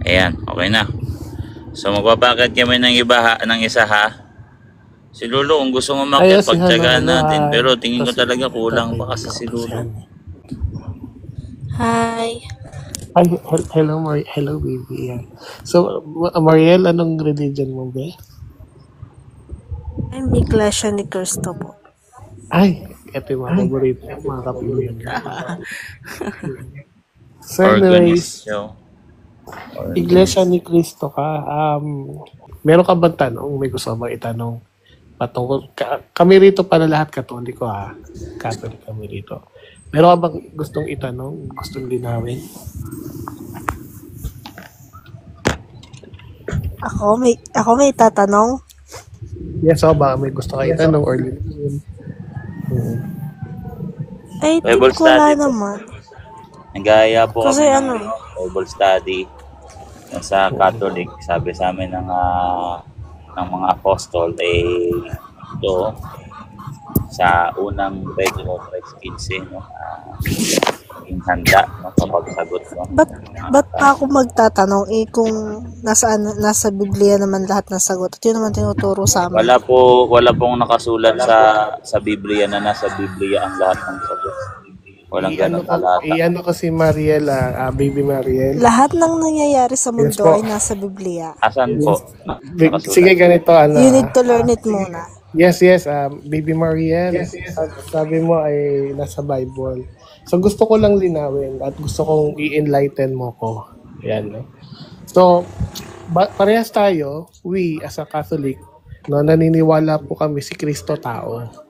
Ayan, okay na. So magpapakit kami ng isa ha. Si Lolo kung gusto mo Ay, umakyat, si hello, pagtyagaan hello, natin. hi. Pero tingin ko Kasi talaga kulang pa kasi tatay si ko Lolo. yan. Hi. Ay, hello, hello, baby. Yan. So, Mariel, anong religion mo, be? I'm Iglesia ni Cristo po. Ay, ito yung mga paborito, mga kapilin. So, anyways, Iglesia ni Cristo ka. Meron ka bang tanong? May gusto bang itanong? Patungkol, kami rito pala lahat Katoliko ha. Catholic kami rito. Meron ka bang gustong itanong? Gustong linawin? Ako may tatanong. Yes, o ba may gusto ka itanong or linawin? Ay, Bible ko wala study po. naman. Nagaya po Kasi kami ano ng Bible study sa Catholic. Sabi sa amin ng mga apostol ito sa unang Pedro 3:15 no, yung handa no, kapag sagot no. Ba't pa ako magtatanong kung nasa Biblia naman lahat ng sagot at yun naman tinuturo sa amin. Wala pong nakasulat sa Biblia na nasa Biblia ang lahat ng sagot. Walang ganun talata. Iano ko si Mariel, baby Mariel. Lahat ng nangyayari sa mundo Yes po. ay nasa Biblia. Asan po? Sige, ganito. You need to learn it muna. Yes, baby Mariel. Sabi mo ay nasa Bible. So gusto ko lang linawin at gusto kong i-enlighten mo ko. Yan, no? So, parehas tayo, we as a Catholic, no, naniniwala po kami si Kristo tao.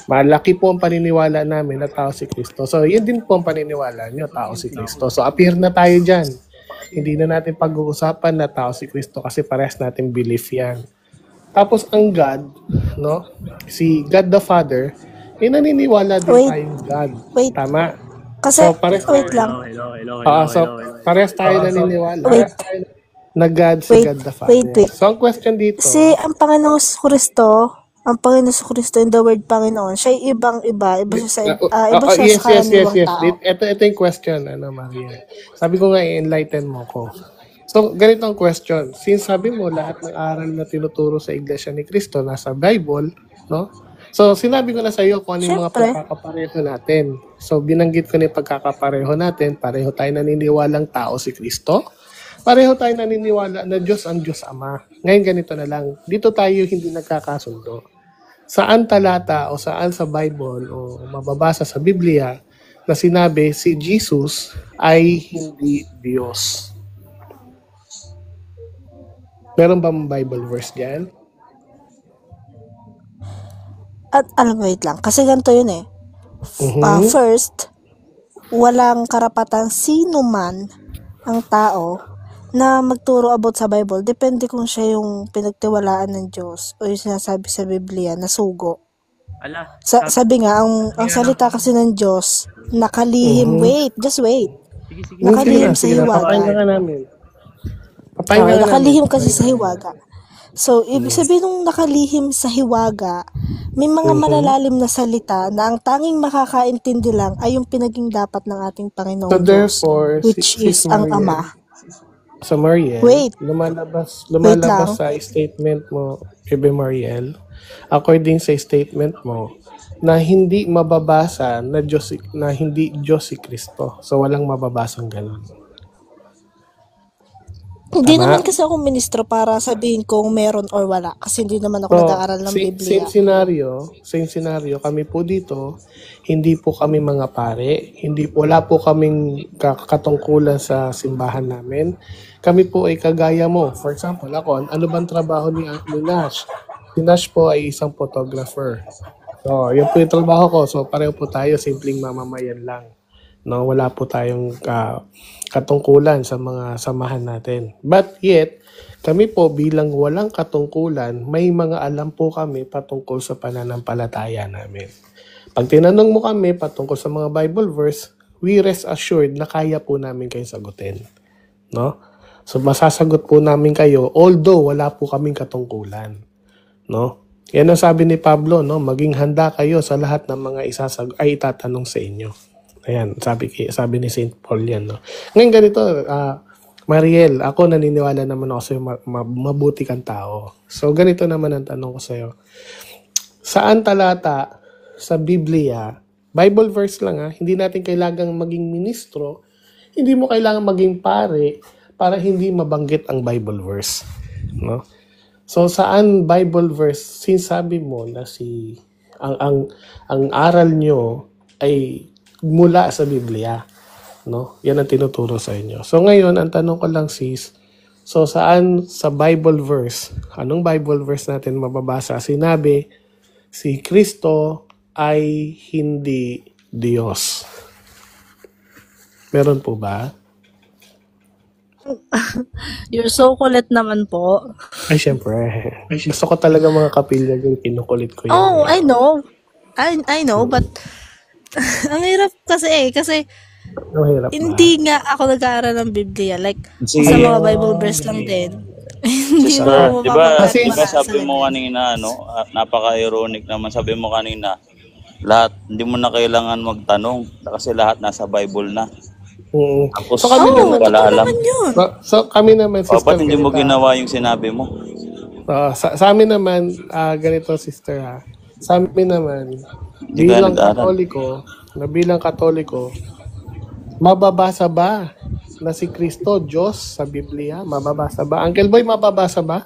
Malaki po ang paniniwala namin na tao si Kristo. So, yun din po ang paniniwala nyo, tao si Kristo. So, appear na tayo dyan. Hindi na natin pag-uusapan na tao si Kristo kasi parehas natin belief yan. Tapos, ang God, no? Si God the Father, naniniwala din tayong God. Wait. Tama? Kasi, So, wait lang. Parehas tayo naniniwala. Wait. Na God si God the Father. Wait. So, ang question dito. Ang Panginoong Kristo in the word Panginoon, siya ay ibang-iba. Iba siya sa karaniwang tao. Ito yung question, Maria. Sabi ko nga, i-enlighten mo ko. So, ganito ang question. Since sabi mo, lahat ng aral na tinuturo sa Iglesia ni Cristo nasa Bible, no? So, sinabi ko na sa iyo kung ano yung mga pagkakapareho natin. So, binanggit ko na yung pagkakapareho natin. Pareho tayo naniniwalang tao si Cristo. Pareho tayo naniniwala na Diyos ang Diyos Ama. Ngayon ganito na lang. Dito tayo hindi nagkakasundo. Saan talata o saan sa Bible o mababasa sa Biblia na sinabi si Jesus ay hindi Diyos? Meron ba Bible verse dyan? At wait lang. Kasi ganito yun eh. First, walang karapatan sino man ang tao na magturo about sa Bible. Depende kung siya yung pinagtiwalaan ng Diyos o yung sinasabi sa Biblia na sugo. Sabi nga, ang salita kasi ng Diyos, nakalihim. Just wait. Nakalihim sa hiwaga. Nakalihim kasi sa hiwaga. So, ibig sabihin nung nakalihim sa hiwaga, may mga malalalim na salita na ang tanging makakaintindi lang ay yung pinaging dapat ng ating Panginoong Diyos, which is ang Ama. So, Mariel, Wait. lumalabas sa statement mo, Bebe Mariel, according sa statement mo, na hindi mababasa na hindi Diyos si Kristo. So, walang mababasang ganun. Hindi naman kasi ako ministro para sabihin kung meron or wala. Kasi hindi naman ako nag-aaral ng Biblia. Same scenario, kami po dito, hindi po kami mga pare, wala po kaming katungkulan sa simbahan namin. Kami po ay kagaya mo. For example, ako, ano bang trabaho ni Nash? Si Nash po ay isang photographer. So, yun po yung trabaho ko. So, pareho po tayo, simpleng mamamayan lang. No, wala po tayong katungkulan sa mga samahan natin. But yet, kami po bilang walang katungkulan, may mga alam po kami patungkol sa pananampalataya namin. Pag tinanong mo kami patungkol sa mga Bible verse, we rest assured na kaya po namin kayo sagutin. No? So masasagot po namin kayo although wala po kaming katungkulan. No? Yan ang sabi ni Pablo, no? Maging handa kayo sa lahat ng mga itatanong sa inyo. Ayan, sabi ni St. Paul yan. No? Ngayon ganito, Mariel, ako naniniwala naman ako sa'yo, mabuti kang tao. So, ganito naman ang tanong ko sa'yo. Saan talata sa Biblia, Bible verse lang hindi natin kailangang maging ministro, hindi mo kailangan maging pare para hindi mabanggit ang Bible verse. No? So, saan Bible verse sinasabi mo na ang aral nyo ay mula sa Biblia? No? Yan ang tinuturo sa inyo. So ngayon, ang tanong ko lang sis, so saan sa Bible verse, anong Bible verse natin mababasa? Sinabi, si Kristo ay hindi Diyos. Meron po ba? You're so kulit naman po. Ay, syempre. Gusto ko talaga mga kapilya yung kinukulit ko yun. Oh, I know. I know, but ang hirap kasi Ang hirap na. hindi nga ako nag-aaral ng Biblia. Like, Sige. sa mga Bible verse lang din. Hindi Sister, mo di ba mababasa sabi mo kanina, napaka-ironic naman, sabi mo kanina, lahat, hindi mo na kailangan magtanong kasi lahat nasa Bible na. Tapos, So kami hindi mo naman, pala alam. yun. so kami naman, sister. Ba't hindi mo ganito. ginawa yung sinabi mo? Sa amin naman, ganito sister Sa amin naman, Hindi ka nag-aaral. bilang Katoliko, mababasa ba na si Kristo Diyos sa Biblia? Mababasa ba? Uncle Boy, mababasa ba?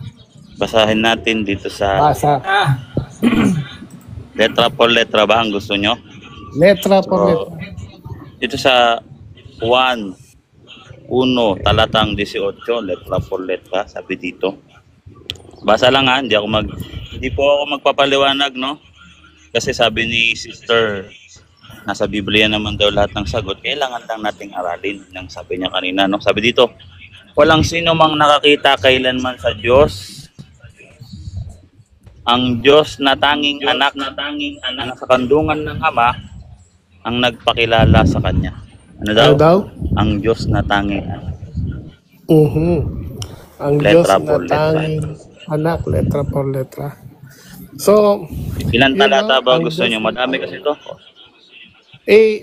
Basahin natin dito sa Basa. letra por letra ba ang gusto nyo? Letra por letra. Dito sa 1 talatang 18, letra por letra, sabi dito. Basa lang hindi po ako magpapaliwanag, no? Kasi sabi ni sister, nasa Biblia naman daw lahat ng sagot, kailangan lang nating aralin, yung sabi niya kanina, no? Sabi dito, walang sino mang nakakita kailanman sa Diyos, ang Diyos na tanging anak na sa kandungan ng Ama, ang nagpakilala sa Kanya. Ano daw? Ano daw? Ang Diyos na tanging anak. Ang Diyos Letra na por letra. tanging anak, letra por letra. So, Ilan yun, talata ba ang gusto Diyos nyo? Madami kasi ito.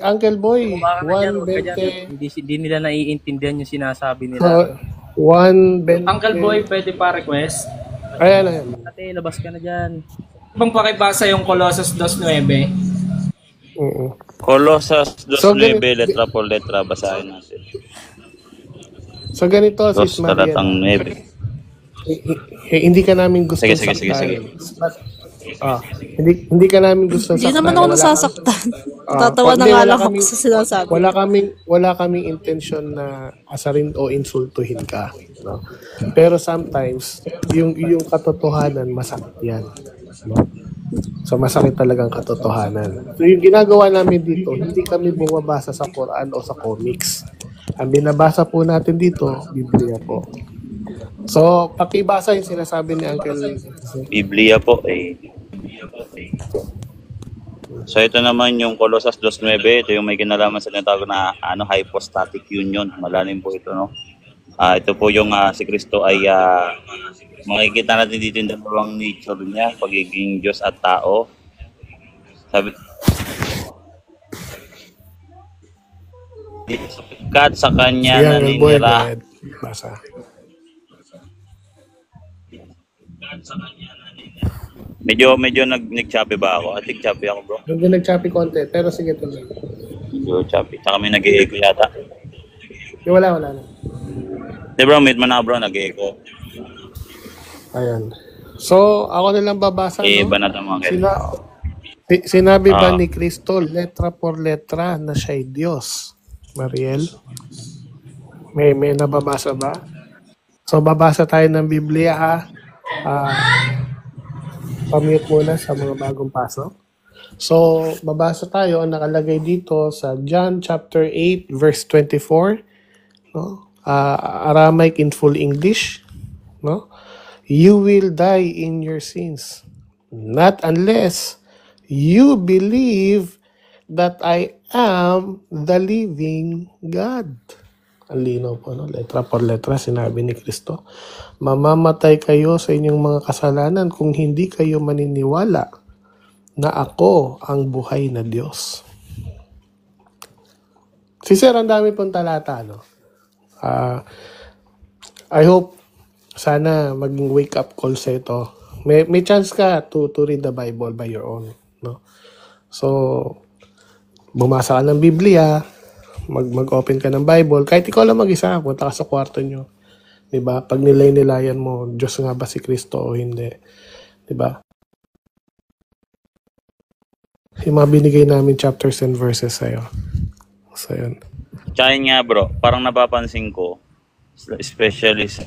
Uncle Boy, Huwag ka dyan. 1:20. Hindi nila naiintindihan yung sinasabi nila. 1:20. Uncle Boy, pwede pa request? Ayan. Ate, labas ka na dyan. Bang pakibasa yung Colossus 2:9? Oo. Colossus So, 2:9, ganito- letra por letra, basahin natin. So ganito, Sis Dos Maria. talatang 9. Hindi ka namin gusto Sige. Hindi ka namin gusto Hindi naman ako nasasaktan. Tatawa na hindi, nga wala lang ako kaming- sa sinasabi. Wala kaming intention na asarin o insultuhin ka, no? Pero sometimes yung katotohanan masakit yan, no? So masakit talagang katotohanan. So yung ginagawa namin dito, hindi kami bumabasa sa Quran o sa comics. Ang binabasa po natin dito, Biblia po. So pakibasa yung sinasabi ni Uncle. Biblia po eh. So ito naman yung Colossus 2:9, ito yung may kinalaman sa tinatawag na hypostatic union. Malalim po ito, no? Ito po yung si Kristo ay makikita natin dito yung dalawang nature niya, pagiging Diyos at tao. Sabi kat sa kanya Yan, Uncle Boy, naninira. go ahead. Basa. Medyo nag-choppy ba ako? I think choppy ako, bro. Medyo nag-choppy konti, pero sige tuloy. Medyo choppy. Tsaka may nag-e-echo yata. Wala na. Di bro, meet mo na bro, nag-e-echo. Ayan. So, ako na lang babasa, no? Banat ang mga Sinabi ba Ah. ni Kristo, letra por letra, na siya'y Diyos? Mariel? May nababasa ba? So, babasa tayo ng Biblia, ha? Pamute muna sa mga bagong pasok. So, babasa tayo, ang nakalagay dito sa John chapter 8, verse 24. No? Aramaic in full English. No? You will die in your sins, not unless you believe that I am the living God. Ang linaw po, no? Letra por letra, sinabi ni Kristo. Mamamatay kayo sa inyong mga kasalanan kung hindi kayo maniniwala na ako ang buhay na Diyos. Si Sir, ang dami pong talata, no? I hope sana maging wake up call sa ito. May chance ka to read the Bible by your own, no? So, bumasa ka ng Biblia, mag-open ka ng Bible, kahit ikaw lang mag-isa, punta ka sa kwarto nyo. Diba? Pag nilay-nilayan mo, Diyos nga ba si Kristo o hindi? Diba? Yung mga binigay namin chapters and verses sa'yo. So, yun. Tsaka yun nga bro, parang napapansin ko, especially sa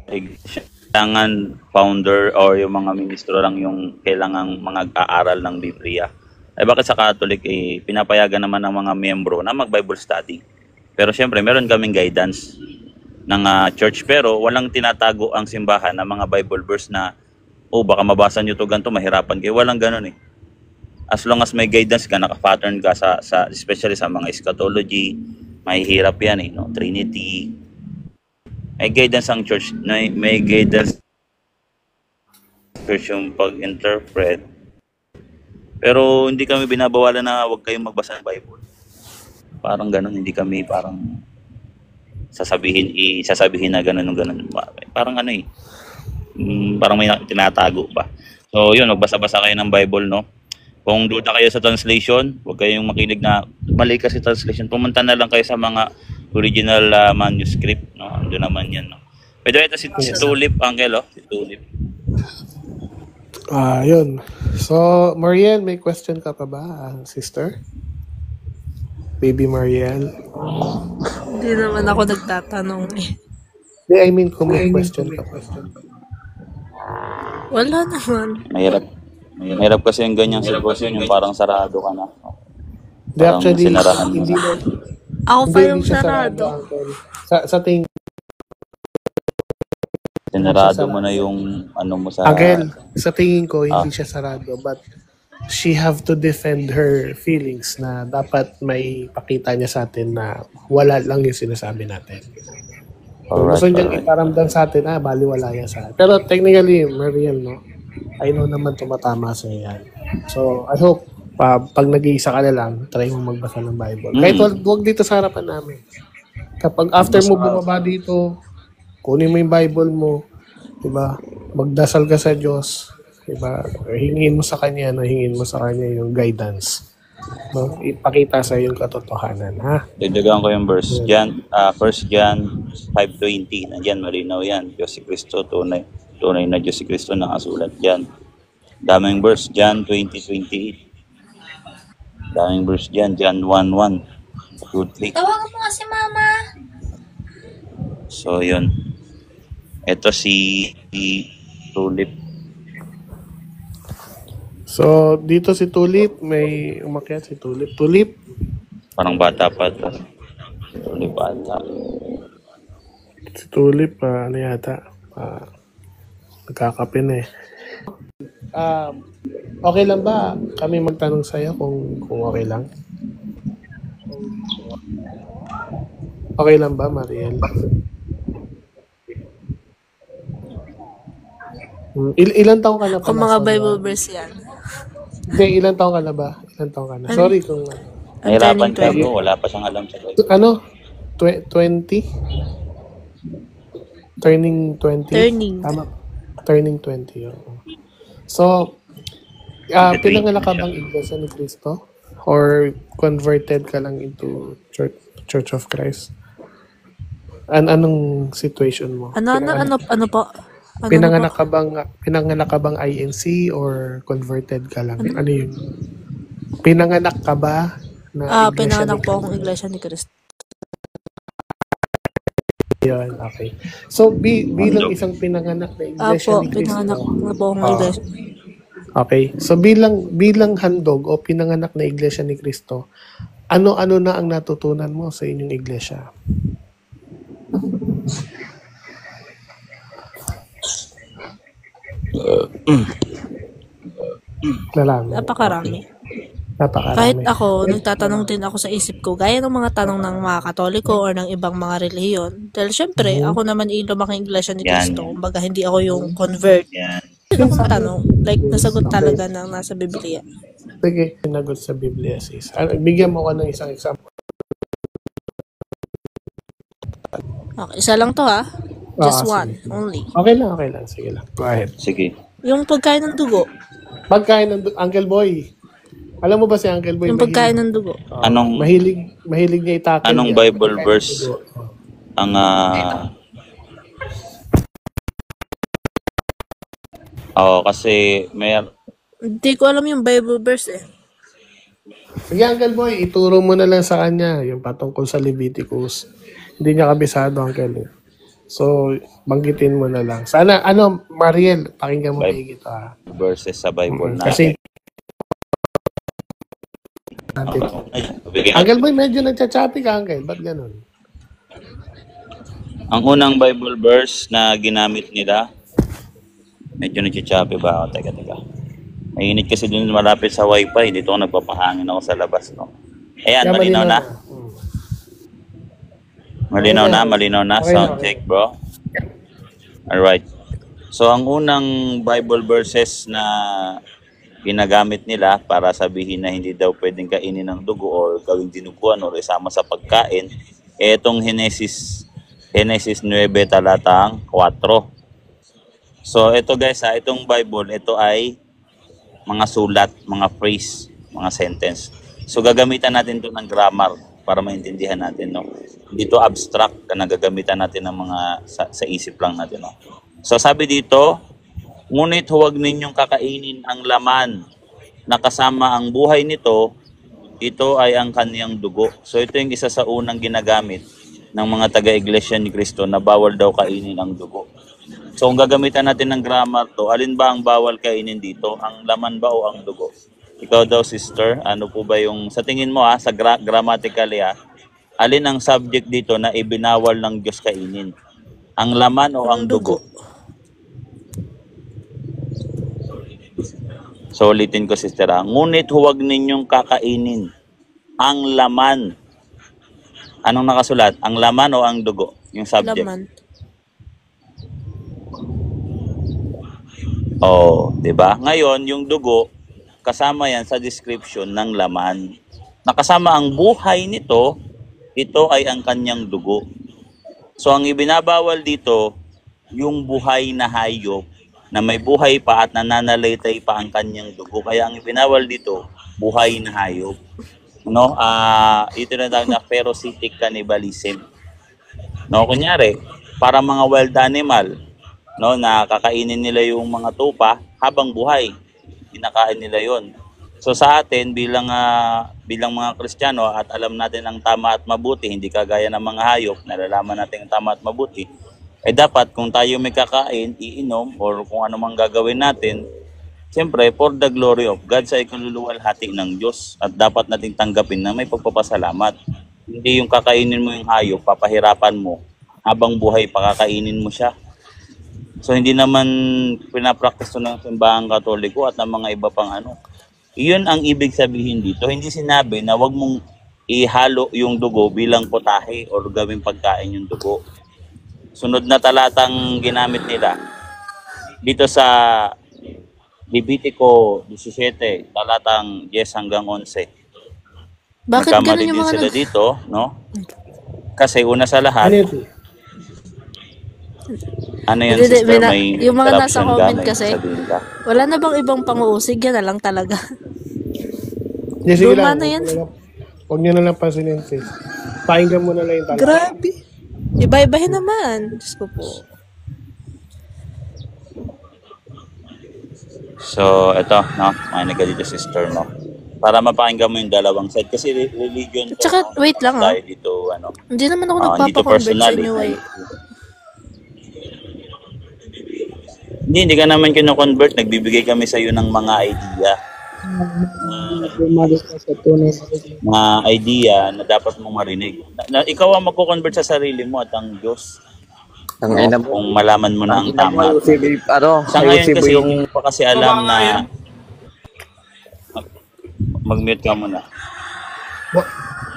kailangan founder or yung mga ministro lang yung kailangang mga aaral ng Biblia. Ay bakit sa Catholic pinapayagan naman ng mga miyembro na mag-Bible study. Pero syempre meron kaming guidance ng church pero walang tinatago ang simbahan ng mga Bible verse na baka mabasa nyo to ganito, mahirapan kayo. Walang ganun eh. As long as may guidance ka, naka-pattern ka sa especially sa mga eschatology, mahihirap yan eh, no? Trinity. May guidance ang church, may guidance church yung pag-interpret. Pero hindi kami binabawalan na huwag kayong magbasa ng Bible. Parang ganun, hindi kami parang sasabihin na ganun. Parang ano eh, parang may tinatago pa. So yun, magbasa-basa kayo ng Bible, no? Kung duda kayo sa translation, huwag kayong makinig na mali kasi translation. Pumunta na lang kayo sa mga original manuscript, no? Ando naman yan, no? Pero ito si Tulip, Uncle, oh. Si Tulip. Yun. So, Mariel, may question ka pa ba, sister? Baby Mariel? Hindi naman ako nagtatanong eh. I mean, kung may question ka pa. Wala naman. Mahirap kasi yung ganyang sitwasyon, yung parang sarado ka na. Hindi, actually, sinarahan mo. hindi na. Ako pa Hindi, yung hindi siya sarado. Uncle. Sa tingin, Sinarado mo na yung ano mo sa... Uncle, sa tingin ko, hindi siya sarado. But she have to defend her feelings na dapat may pakita niya sa atin na wala lang yung sinasabi natin. Gusto niyang iparamdam sa atin, baliwala yan sa atin. Pero technically, Mariel, no? I know naman tumatama sa yan. So, I hope, pag nag-iisa ka na lang, try mo magbasa ng Bible. Kahit wag dito sa harapan namin. Kapag after mo bumaba dito, kunin mo yung Bible mo, diba? Magdasal ka sa Diyos, diba? Hingin mo sa Kanya, hingin mo sa Kanya yung guidance. No? Ipakita sa yung katotohanan, ha? Dagdagan ko yung verse. 1 John 5:20. Nandiyan, malinaw yan. Diyos si Kristo, tunay na Diyos si Kristo, nakasulat dyan. Daming verse, John 20:28. Daming verse dyan, John 1:1. 2:3. Tawagan mo kasi mama. So, yun. Ito si Tulip. So, dito si Tulip, may umakyat si Tulip. Tulip, Parang bata pa ito. Tulip bata. si Tulip, ano yata, nagkakape na eh. Okay lang ba kami magtanong sa'yo kung okay lang? Okay lang ba, Mariel? Ilan taong ka na pala? Kung mga Bible verse yan. Hindi, ilan taong ka na ba? Ilan taong ka na? Sorry kung... Nahirapan turning ka 20. bro. Wala pa siyang alam sa Bible. Ano? 20? Turning 20? Turning. Tama. Turning 20. Oo. So, pinanganak ka bang Iglesia ni Cristo? Or converted ka lang into Church of Christ? Anong situation mo? Ano po? Ano Pinanganak ka bang INC or converted ka lang? Ano yun? Pinanganak ka ba na Iglesia pinanganak ni po akong Iglesia ni Cristo. Yun, okay. So, bilang isang pinanganak na Iglesia ni Cristo. Pinanganak na po akong Iglesia. Okay. So, bilang handog o pinanganak na Iglesia ni Cristo, ano-ano na ang natutunan mo sa inyong iglesia? Lalami. Napakarami. Napakarami. Kahit ako, nagtatanong din ako sa isip ko, gaya ng mga tanong ng mga Katoliko or ng ibang mga relihiyon. Dahil syempre, ako naman lumaking Iglesia ni Yan. Cristo. Kumbaga, hindi ako yung convert. Yan. Yung tanong, like, nasagot talaga ng nasa Biblia. Sige, sinagot sa Biblia, sis. Bigyan mo ko ng isang example. Okay, isa lang to ha. Just sige. one only. Okay lang. Sige lang. Go ahead. Sige. Yung pagkain ng dugo. Pagkain ng Uncle Boy. Alam mo ba si Uncle Boy? Yung pagkain ng dugo. Mahilig niya itakil. Anong yan. Bible Pagkain ng verse dugo. ang kasi may Hindi ko alam yung Bible verse eh. Sige, Uncle Boy, ituro mo na lang sa kanya yung patungkol sa Leviticus. Hindi niya kabisado, Uncle. So, banggitin mo na lang. Sana, Mariel, pakinggan mo higit ha. verses sa Bible na. Kasi, Uncle Boy, medyo nagchachapi ka, Uncle. Ba't ganun? Ang unang Bible verse na ginamit nila, medyo nagchichapi ba ako? Teka. Mainit kasi dun malapit sa wifi. Dito ako nagpapahangin ako sa labas, no? Ayan, Kaya malinaw na. Malinaw na. Okay, Sound okay. check, bro. Alright. So, ang unang Bible verses na ginagamit nila para sabihin na hindi daw pwedeng kainin ng dugo or gawing dinuguan or isama sa pagkain, etong Genesis 9 talatang 4. So, ito guys itong Bible, ito ay mga sulat, mga phrase, mga sentence. So, gagamitan natin ito ng grammar para maintindihan natin, no? Dito abstract na gagamitan natin ng mga sa isip lang natin, no? So, sabi dito, ngunit huwag ninyong kakainin ang laman na kasama ang buhay nito, ito ay ang kaniyang dugo. So, ito yung isa sa unang ginagamit ng mga taga-iglesia ni Cristo na bawal daw kainin ang dugo. So, kung gagamitan natin ng grammar to, alin ba ang bawal kainin dito? Ang laman ba o ang dugo? Ikaw daw, sister, ano po ba yung, sa tingin mo sa grammatically alin ang subject dito na ibinawal ng Diyos kainin? Ang laman o ang dugo? So, ulitin ko, sister, ngunit huwag ninyong kakainin ang laman. Anong nakasulat? Ang laman o ang dugo? Yung subject. Laman. Oh, 'di ba? Ngayon, yung dugo kasama 'yan sa description ng laman. Nakasama ang buhay nito, ito ay ang kanyang dugo. So ang ibinabawal dito, yung buhay na hayop na may buhay pa at nananalaytay pa ang kanyang dugo. Kaya ang ibinawal dito, buhay na hayop. No? Ito na tawag na parasitic cannibalism. No, kunyari, para mga wild animal, no, na kakainin nila yung mga tupa habang buhay, kinakain nila yon. So sa atin bilang mga Kristiyano at alam natin ang tama at mabuti, hindi kagaya ng mga hayop, nalalaman natin ang tama at mabuti, dapat kung tayo may kakain, iinom or kung ano mang gagawin natin, siyempre for the glory of God, sa ikaluluwalhati ng Diyos, at dapat nating tanggapin na may pagpapasalamat. Hindi yung kakainin mo yung hayop, papahirapan mo, habang buhay pakakainin mo siya. So hindi naman pinapractice ng simbahang Katoliko at ng mga iba pang Iyon ang ibig sabihin dito. Hindi sinabi na wag mong ihalo yung dugo bilang potahe or gawing pagkain yung dugo. Sunod na talatang ginamit nila dito sa Levitico 17, talatang 10 hanggang 11. Bakit Nagkamali ganun yung din mga sila dito, no? Kasi una sa lahat, Ano ito? yan, Hindi, sister, may yung mga nasa interruption comment may kasi, sasabihin ka. wala na bang ibang pang-uusig? Yan na lang talaga. Yes, sige Luma lang. na yan. Huwag niyo na lang pansinin, sis. Pakinggan mo na lang yung talata. Grabe. Iba-ibahin naman. Diyos ko po. So, ito, no? Makinig ka dito, sister, no? Para mapakinggan mo yung dalawang side. Kasi religion to, Tsaka, no? wait lang, Tayo dito, Hindi naman ako hindi to nagpapakonvert sa personal, inyo eh. Hindi ka naman kino-convert. Nagbibigay kami sa iyo ng mga idea. Mga idea na dapat mong marinig. Ikaw ang magko-convert sa sarili mo at ang Diyos. Ang ina mo. Kung malaman mo na ang tama. Sa ngayon kasi, hindi mo pa kasi alam na mag-mute ka muna.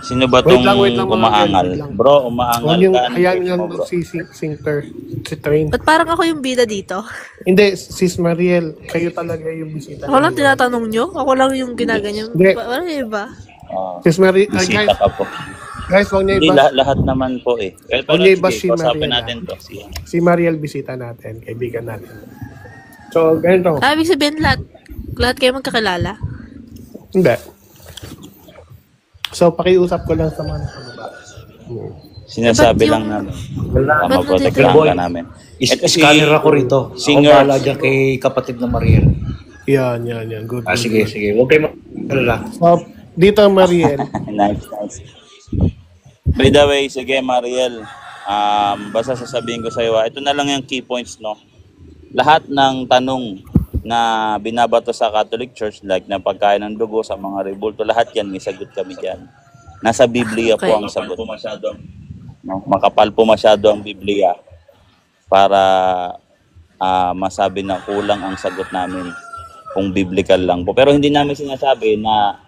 Sino ba tong Wait lang, umaangal? wait lang. Bro, umaangal Huwag yung, ka. hayaan Ano yung mo, bro? si Train. Ba't parang ako yung bida dito? Hindi, sis Mariel, kayo talaga yung bisita. Ako lang tinatanong nyo? Ako lang yung ginaganyan? Hindi. Parang iba. Sis Mariel, Bisita ka po. Guys, huwag niyo Hindi iba. lahat naman po eh. Pero Only iba sige, si kausapin Mariela. natin to. Si Mariel bisita natin, kaibigan natin. So, ganito. Ibig sabihin lahat kayo magkakilala? Hindi. So, pakiusap ko lang sa mga nakababa. Sinasabi Ba't lang yung- namin. Wala. Para maprotektahan Boy, ka namin. Ito si Scanner ako rito. Ako singer. bahala dyan kay kapatid na Mariel. Yan. Good. Sige. Huwag kayo mag-alala. So, dito, Mariel. Nice. By the way, sige Mariel, basta sasabihin ko sa iyo, ito na lang yung key points, no? Lahat ng tanong na binabato sa Catholic Church, like na pagkain ng dugo sa mga rebulto, lahat yan, may sagot kami dyan. Nasa Biblia po Okay. ang sagot. No? Makapal po masyado ang Biblia para masabi na kulang ang sagot namin kung biblical lang po. Pero hindi namin sinasabi na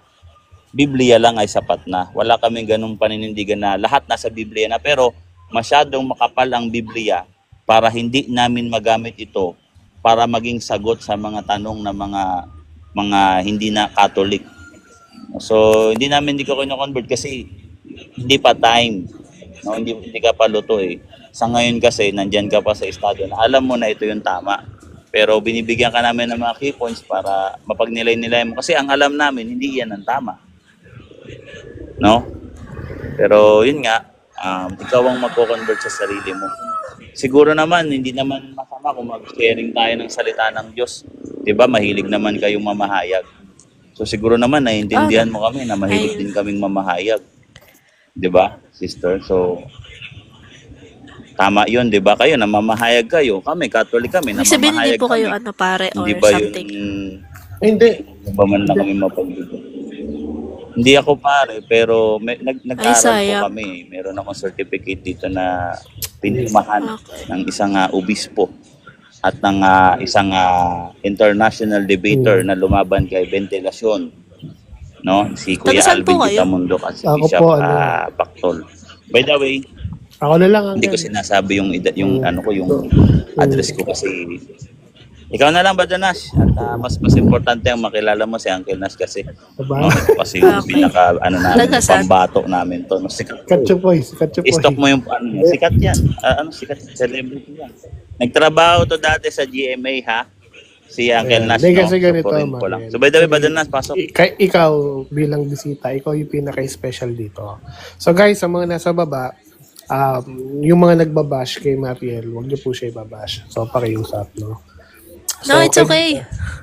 Biblia lang ay sapat na. Wala kaming ganung paninindigan na lahat nasa Biblia na, pero masyadong makapal ang Biblia para hindi namin magamit ito para maging sagot sa mga tanong ng mga hindi na Catholic. So hindi ko kino-convert kasi hindi pa time. No, hindi ka pa luto eh. Sa ngayon kasi nandiyan ka pa sa estado na alam mo na ito yung tama. Pero binibigyan ka namin ng mga key points para mapagnilay-nilay mo kasi ang alam namin hindi yan ang tama. No? Pero yun nga, ikaw ang magko-convert sa sarili mo. Siguro naman, hindi naman masama kung mag-sharing tayo ng salita ng Diyos. 'Di ba? Mahilig naman kayong mamahayag. So siguro naman naiintindihan mo kami na mahilig din kaming mamahayag. 'Di ba, sister? So tama 'yun, 'di ba? Kayo namamahayag kayo. Kami Catholic kami, Ibig sabihin hindi namamahayag po kayo kami. pare or Hindi ba something. yun Hindi. Hindi ba man lang kami mapagbigay? Hindi ako pare, pero nag-aaral po sayang. kami. Meron akong certificate dito na pinirmahan ng isang obispo at ng isang international debater na lumaban kay Ventilasyon. No? Si Kuya Taga saan po Alvin kayo? Gitamundo at si Ako Bishop po, Pactol. By the way, Ako na lang ang hindi ko sinasabi yung address ko kasi ikaw na lang ba, Nash? At mas importante ang makilala mo si Uncle Nash kasi Diba? ito kasi yung Okay. pinaka namin, Taga saan? pambato namin to. No, sikat. Katsupoy. I-stop mo yung sikat yan. Sikat, celebrity yan. Nagtrabaho to dati sa GMA, ha? Si Uncle Nash, Hindi no? kasi ganito, Supurin ko lang. Mariel. So by the way, Brother Nash, pasok. Ikaw bilang bisita, ikaw yung pinaka-special dito. So guys, sa mga nasa baba, yung mga nagbabash kay Mariel, huwag niyo po siya ibabash. So pakiusap, no? No, it's okay.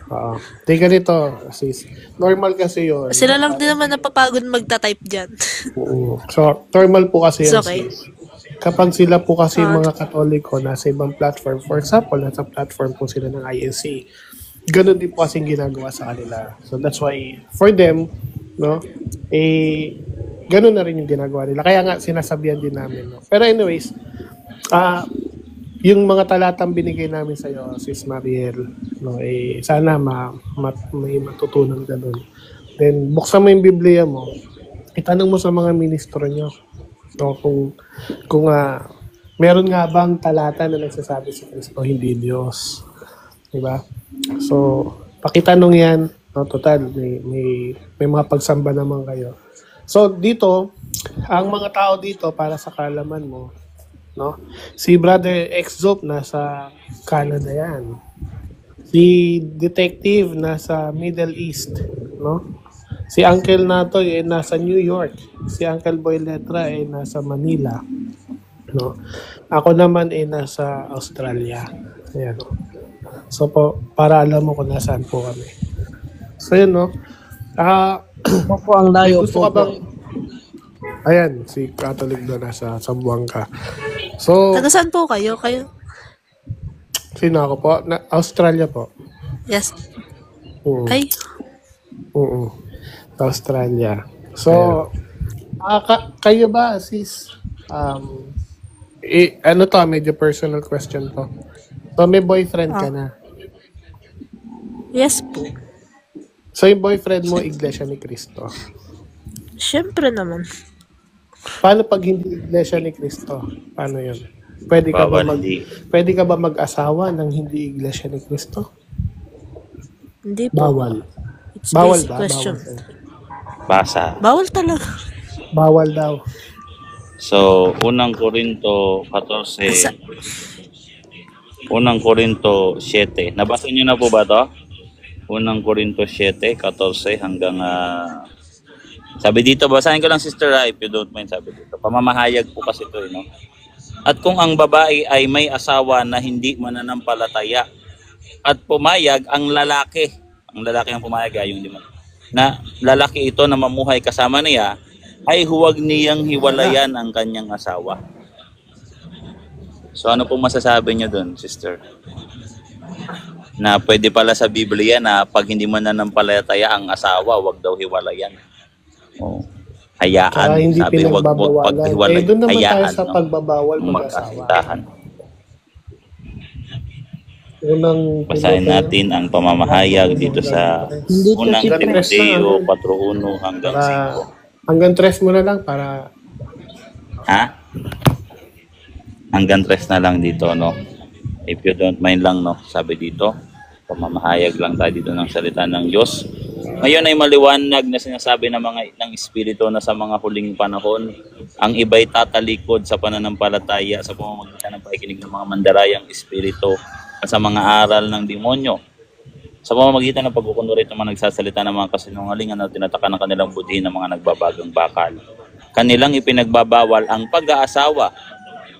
Oo. Teka nito, sis. Normal kasi yun. Sila lang din naman napapagod magta-type dyan. Oo. So, normal po kasi It's yan, okay. sis. Kapag sila po kasi mga Katoliko nasa ibang platform, for example, nasa platform po sila ng INC, ganun din po kasing ginagawa sa kanila. So, that's why, for them, no, ganun na rin yung ginagawa nila. Kaya nga, sinasabihan din namin, no. Pero anyways, yung mga talatang binigay namin sa iyo, Sis Mariel, no, sana may matutunan ganun. Then, buksan mo yung Biblia mo, itanong mo sa mga ministro nyo, no, kung meron nga bang talata na nagsasabi si Kristo, hindi Diyos. Diba? So, pakitanong yan, no, total, may mga pagsamba naman kayo. So, dito, ang mga tao dito, para sa kaalaman mo, no? Si Brother Exop nasa Canada yan. Si Detective nasa Middle East, no? Si Uncle Natoy nasa New York. Si Uncle Boy Letra nasa Manila, no? Ako naman nasa Australia. Ayan. So po, para alam mo kung nasaan po kami. So yun, no? Ako po ang layo Gusto po. ka bang... Ayan, si Catholic doon nasa Zamboanga. So, Taga saan po kayo? sino ako po? Australia po. Yes. Oo. Ay, Australia. So, kayo ba, sis? Ano to, medyo personal question to. So, may boyfriend ka na. yes po. So, yung boyfriend mo, Iglesia ni Cristo. Siyempre naman. Paano pag hindi Iglesia ni Cristo? Paano yun? Pwede ka ba Hindi. pwede ka ba mag-asawa ng hindi Iglesia ni Cristo? Hindi po. Bawal. It's Bawal basic ba? question. Bawal. Basa. Bawal talaga. Bawal daw. So, unang Korinto 14, unang Korinto 7. Nabasa niyo na po ba to? Unang Korinto 7, 14 hanggang sabi dito, basahin ko lang Sister if you don't mind, sabi dito. Pamamahayag po kasi ito, no? At kung ang babae ay may asawa na hindi mananampalataya at pumayag ang lalaki ang pumayag ay yung na lalaki ito na mamuhay kasama niya, ay huwag niyang hiwalayan ang kanyang asawa. So ano pong masasabi niyo doon, Sister? Na pwede pala sa Biblia na pag hindi mananampalataya ang asawa, wag daw hiwalayan. Oh. Hayaan, Kaya hindi sabi wag pinagbabawalan. paghiwalay. Doon naman tayo Hayaan, sa no? pagbabawal mag-asawa. Magkasintahan. Unang Basahin natin ang pamamahayag dito sa Hindi po unang si Timoteo 4:1 hanggang para 5. hanggang 3 mo na lang para Ha? Hanggang 3 na lang dito, no? If you don't mind lang, no? Sabi dito, pamamahayag lang tayo dito ng salita ng Diyos. Ngayon ay maliwanag na sinasabi ng Espiritu na sa mga huling panahon, ang iba'y tatalikod sa pananampalataya sa pamamagitan ng pakikinig ng mga mandarayang espiritu at sa mga aral ng demonyo. Sa pamamagitan ng pagkukunwari ng mga nagsasalita ng mga kasinungalingan at tinataka ng kanilang budhi ng mga nagbabagang bakal. Kanilang ipinagbabawal ang pag-aasawa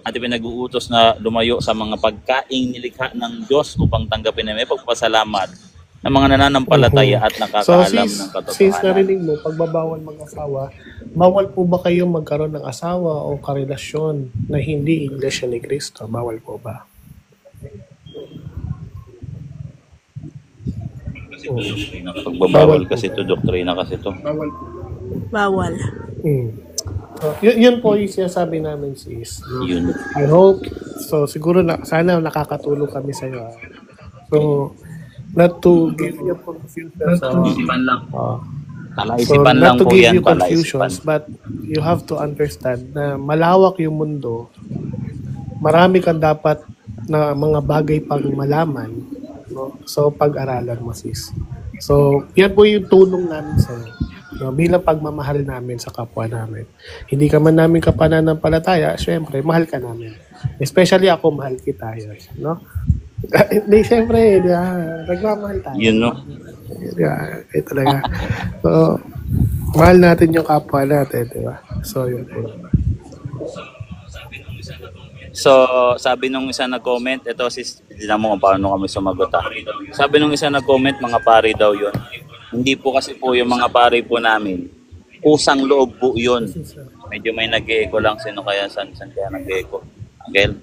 at ipinag-uutos na lumayo sa mga pagkaing nilikha ng Diyos upang tanggapin na may pagpasalamat ng mga nananampalataya at So, nakakaalam ng since katotohanan. narinig mo, pagbabawal mag-asawa, bawal po ba kayo magkaroon ng asawa o karelasyon na hindi Iglesia ni Cristo? Bawal po ba? Pagbabawal kasi ito, doktrina kasi ito. Bawal po. Bawal. So, yun po yung sinasabi namin sis. Yun. I hope, so siguro sana nakakatulong kami sa iyo. So, not to give you confusion. Isipan lang. So, Palaisipan not lang to po give yan, you confusions, palaisipan. but you have to understand na malawak yung mundo. Marami kang dapat na mga bagay pang malaman. No? So, pag-aralan mo sis. So, yan po yung tulong namin sa iyo. No, bilang pagmamahal namin sa kapwa namin. Hindi ka man namin kapananampalataya, syempre, mahal ka namin. Especially ako, mahal kita. Yun, no? Hindi, syempre, nagmamahal tayo. Yun, no? Ito talaga. So, mahal natin yung kapwa natin, di ba? So, yun. So, sabi nung isa nag-comment, ito sis, hindi na mo kung paano kami sumagot. Sabi nung isa nag-comment, mga pari daw yun. Hindi po kasi po yung mga pari po namin. Kusang loob po yun. Medyo may nag-echo lang. Sino kaya? San kaya nag-echo? Angel?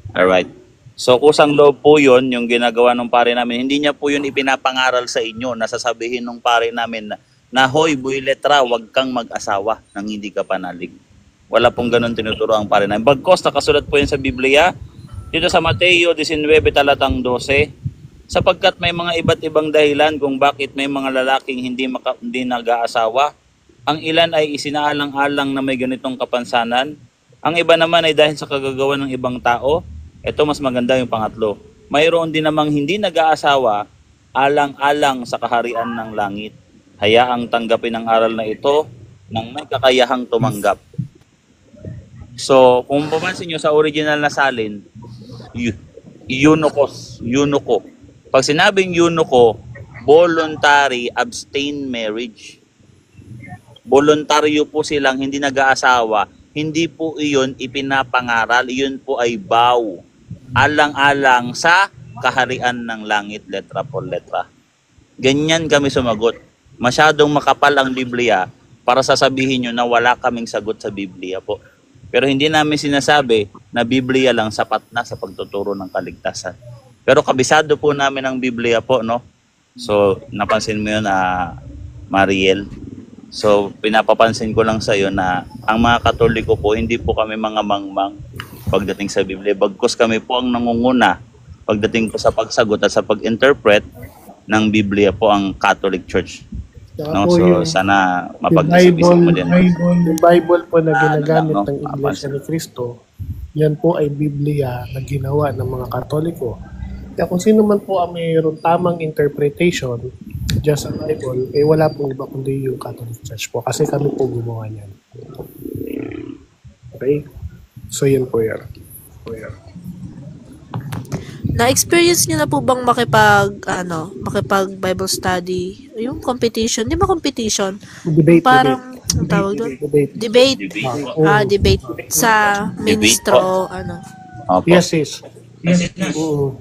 Alright. So, kusang loob po yun, yung ginagawa ng pari namin. Hindi niya po yun ipinapangaral sa inyo. Nasasabihin ng pari namin na hoy, boy letra, wag kang mag-asawa nang hindi ka panalig. Wala pong ganun tinuturo ang pari namin. Bagkos, nakasulat po yun sa Biblia. Dito sa Mateo 19, talatang 12. Sapagkat may mga iba't ibang dahilan kung bakit may mga lalaking hindi nag-aasawa. Ang ilan ay isinaalang-alang na may ganitong kapansanan. Ang iba naman ay dahil sa kagagawa ng ibang tao. Ito mas maganda yung pangatlo. Mayroon din namang hindi nag-aasawa alang-alang sa kaharian ng langit. Hayaang tanggapin ang aral na ito nang may kakayahang tumanggap. So, kung papansin nyo sa original na salin, eunuko. Pag sinabing eunuko, voluntary abstain marriage. Voluntaryo po silang hindi nag-aasawa. Hindi po iyon ipinapangaral. Iyon po ay vow. Alang-alang sa kaharian ng langit, letra por letra. Ganyan kami sumagot. Masyadong makapal ang Biblia para sasabihin nyo na wala kaming sagot sa Biblia po. Pero hindi namin sinasabi na Biblia lang sapat na sa pagtuturo ng kaligtasan. Pero kabisado po namin ang Biblia po, no? So, napansin mo yun, Mariel. So, pinapapansin ko lang sa iyo na ang mga Katoliko po, hindi po kami mga mangmang pagdating sa Biblia. Bagkus kami po ang nangunguna pagdating po sa pagsagot at sa pag-interpret ng Biblia po ang Catholic Church. No? So, sana mapag-isip-isip mo din. Yung Bible po na ginagamit no? ng Iglesia ni Cristo, yan po ay Biblia na ginawa ng mga Katoliko. Kaya kung sino man po ang mayroon tamang interpretation just sa Bible, wala pong iba kundi yung Catholic Church po kasi kami po gumawa niyan. Okay? So, yun po yan. Na-experience niyo na po bang makipag Bible study? Yung competition, di ba competition? Debate, Parang, ang tawag doon? debate. Debate. Oo. Debate sa ministro, Opo. Yes, sis. Oo.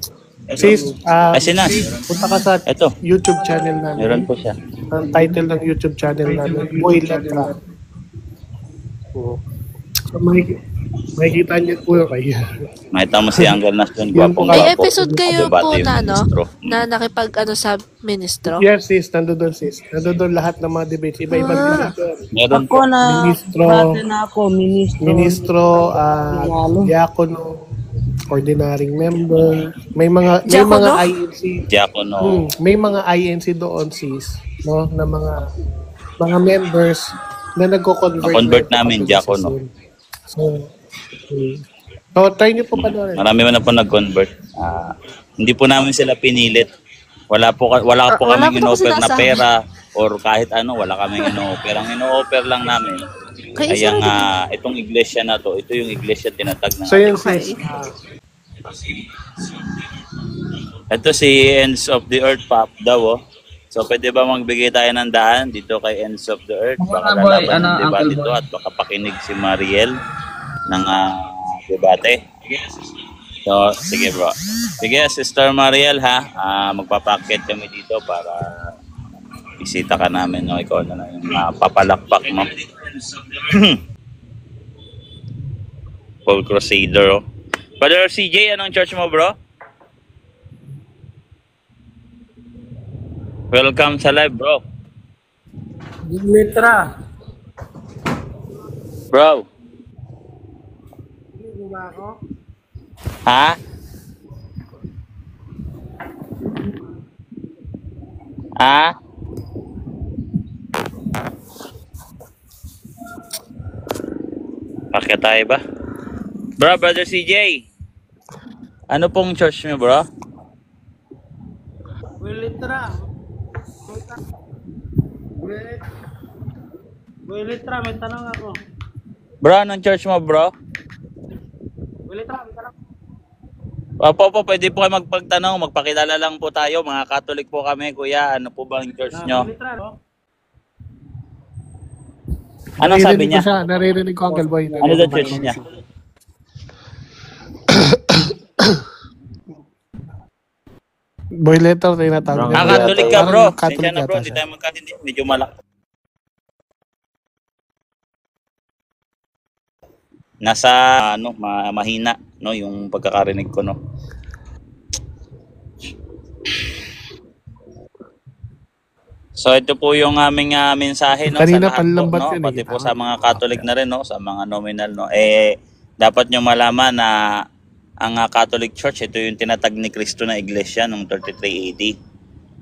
Sis, Kasi na, punta ka sa ito, YouTube channel namin. meron po siya. Ang title ng YouTube channel namin, Boy Letra. Oo. So, makikita niyo po kayo. Makita mo si Uncle Nas doon, Yan po gwapong kayo. May gwapo. episode kayo Debate po yung na ministro. na nakipag sa ministro? Yes, sis. Nandoon, sis. Nandoon lahat ng mga debates. Iba-ibang debate. Meron Ako po. na, Ministro. bate na ako, ministro. Diakono, ordinaryong member. May mga Diakono? INC. Diakono. May mga INC doon, sis, no, na mga members na nagko-convert. Convert na namin, ito diakono. So, so, try niyo po panoorin. Marami man na po nag-convert. Hindi po namin sila pinilit. Wala po Wala kaming po in-offer na sinasabi. pera or kahit ano, wala kaming in-offer. Ang in-offer lang namin Kayo ay ang itong iglesia na to. Ito yung iglesia tinatag na. So, yun, Okay. sis. Ito si Ends of the Earth Pop daw, oh. So pwede ba magbigay tayo ng daan dito kay Ends of the Earth? Baka Boy, lalaban ng debate Uncle dito Boy. at baka pakinig si Mariel ng debate. So, sige bro. Sige, Sister Mariel ha. Magpapakit kami dito para bisita ka namin. No? Ikaw na lang yung papalakpak mo. Paul Crusader. Oh. Brother CJ, anong church mo bro? Welcome sa live bro. Letra. Bro. Ha? Ha? Pakya tayo ba? Bro, Brother CJ. Ano pong church niyo, bro? Letra. Letra, may tanong ako. Bro, anong church mo, bro? Letra, may tanong. Opo, pwede po kayo magpagtanong. Magpakilala lang po tayo. Mga Catholic po kami, kuya. Ano po ba ang church nyo? Letra, no? Anong sabi niya? Naririnig ko, Uncle Boy. Ano daw church niya? Boy letter, tinatawag. Catholic ka, bro. Parang Catholic Sensya na, bro. yata Hindi siya. tayo magkatindi. Medyo malak. Nasa, mahina, no? Yung pagkakarinig ko, no? So, ito po yung aming mensahe, no? Kanina sa lahat po, panlambat no? yun, Pati po tama. sa mga Catholic na rin, no? Sa mga nominal, no? Dapat nyo malaman na ang Catholic Church, ito yung tinatag ni Cristo na iglesia noong 33 AD.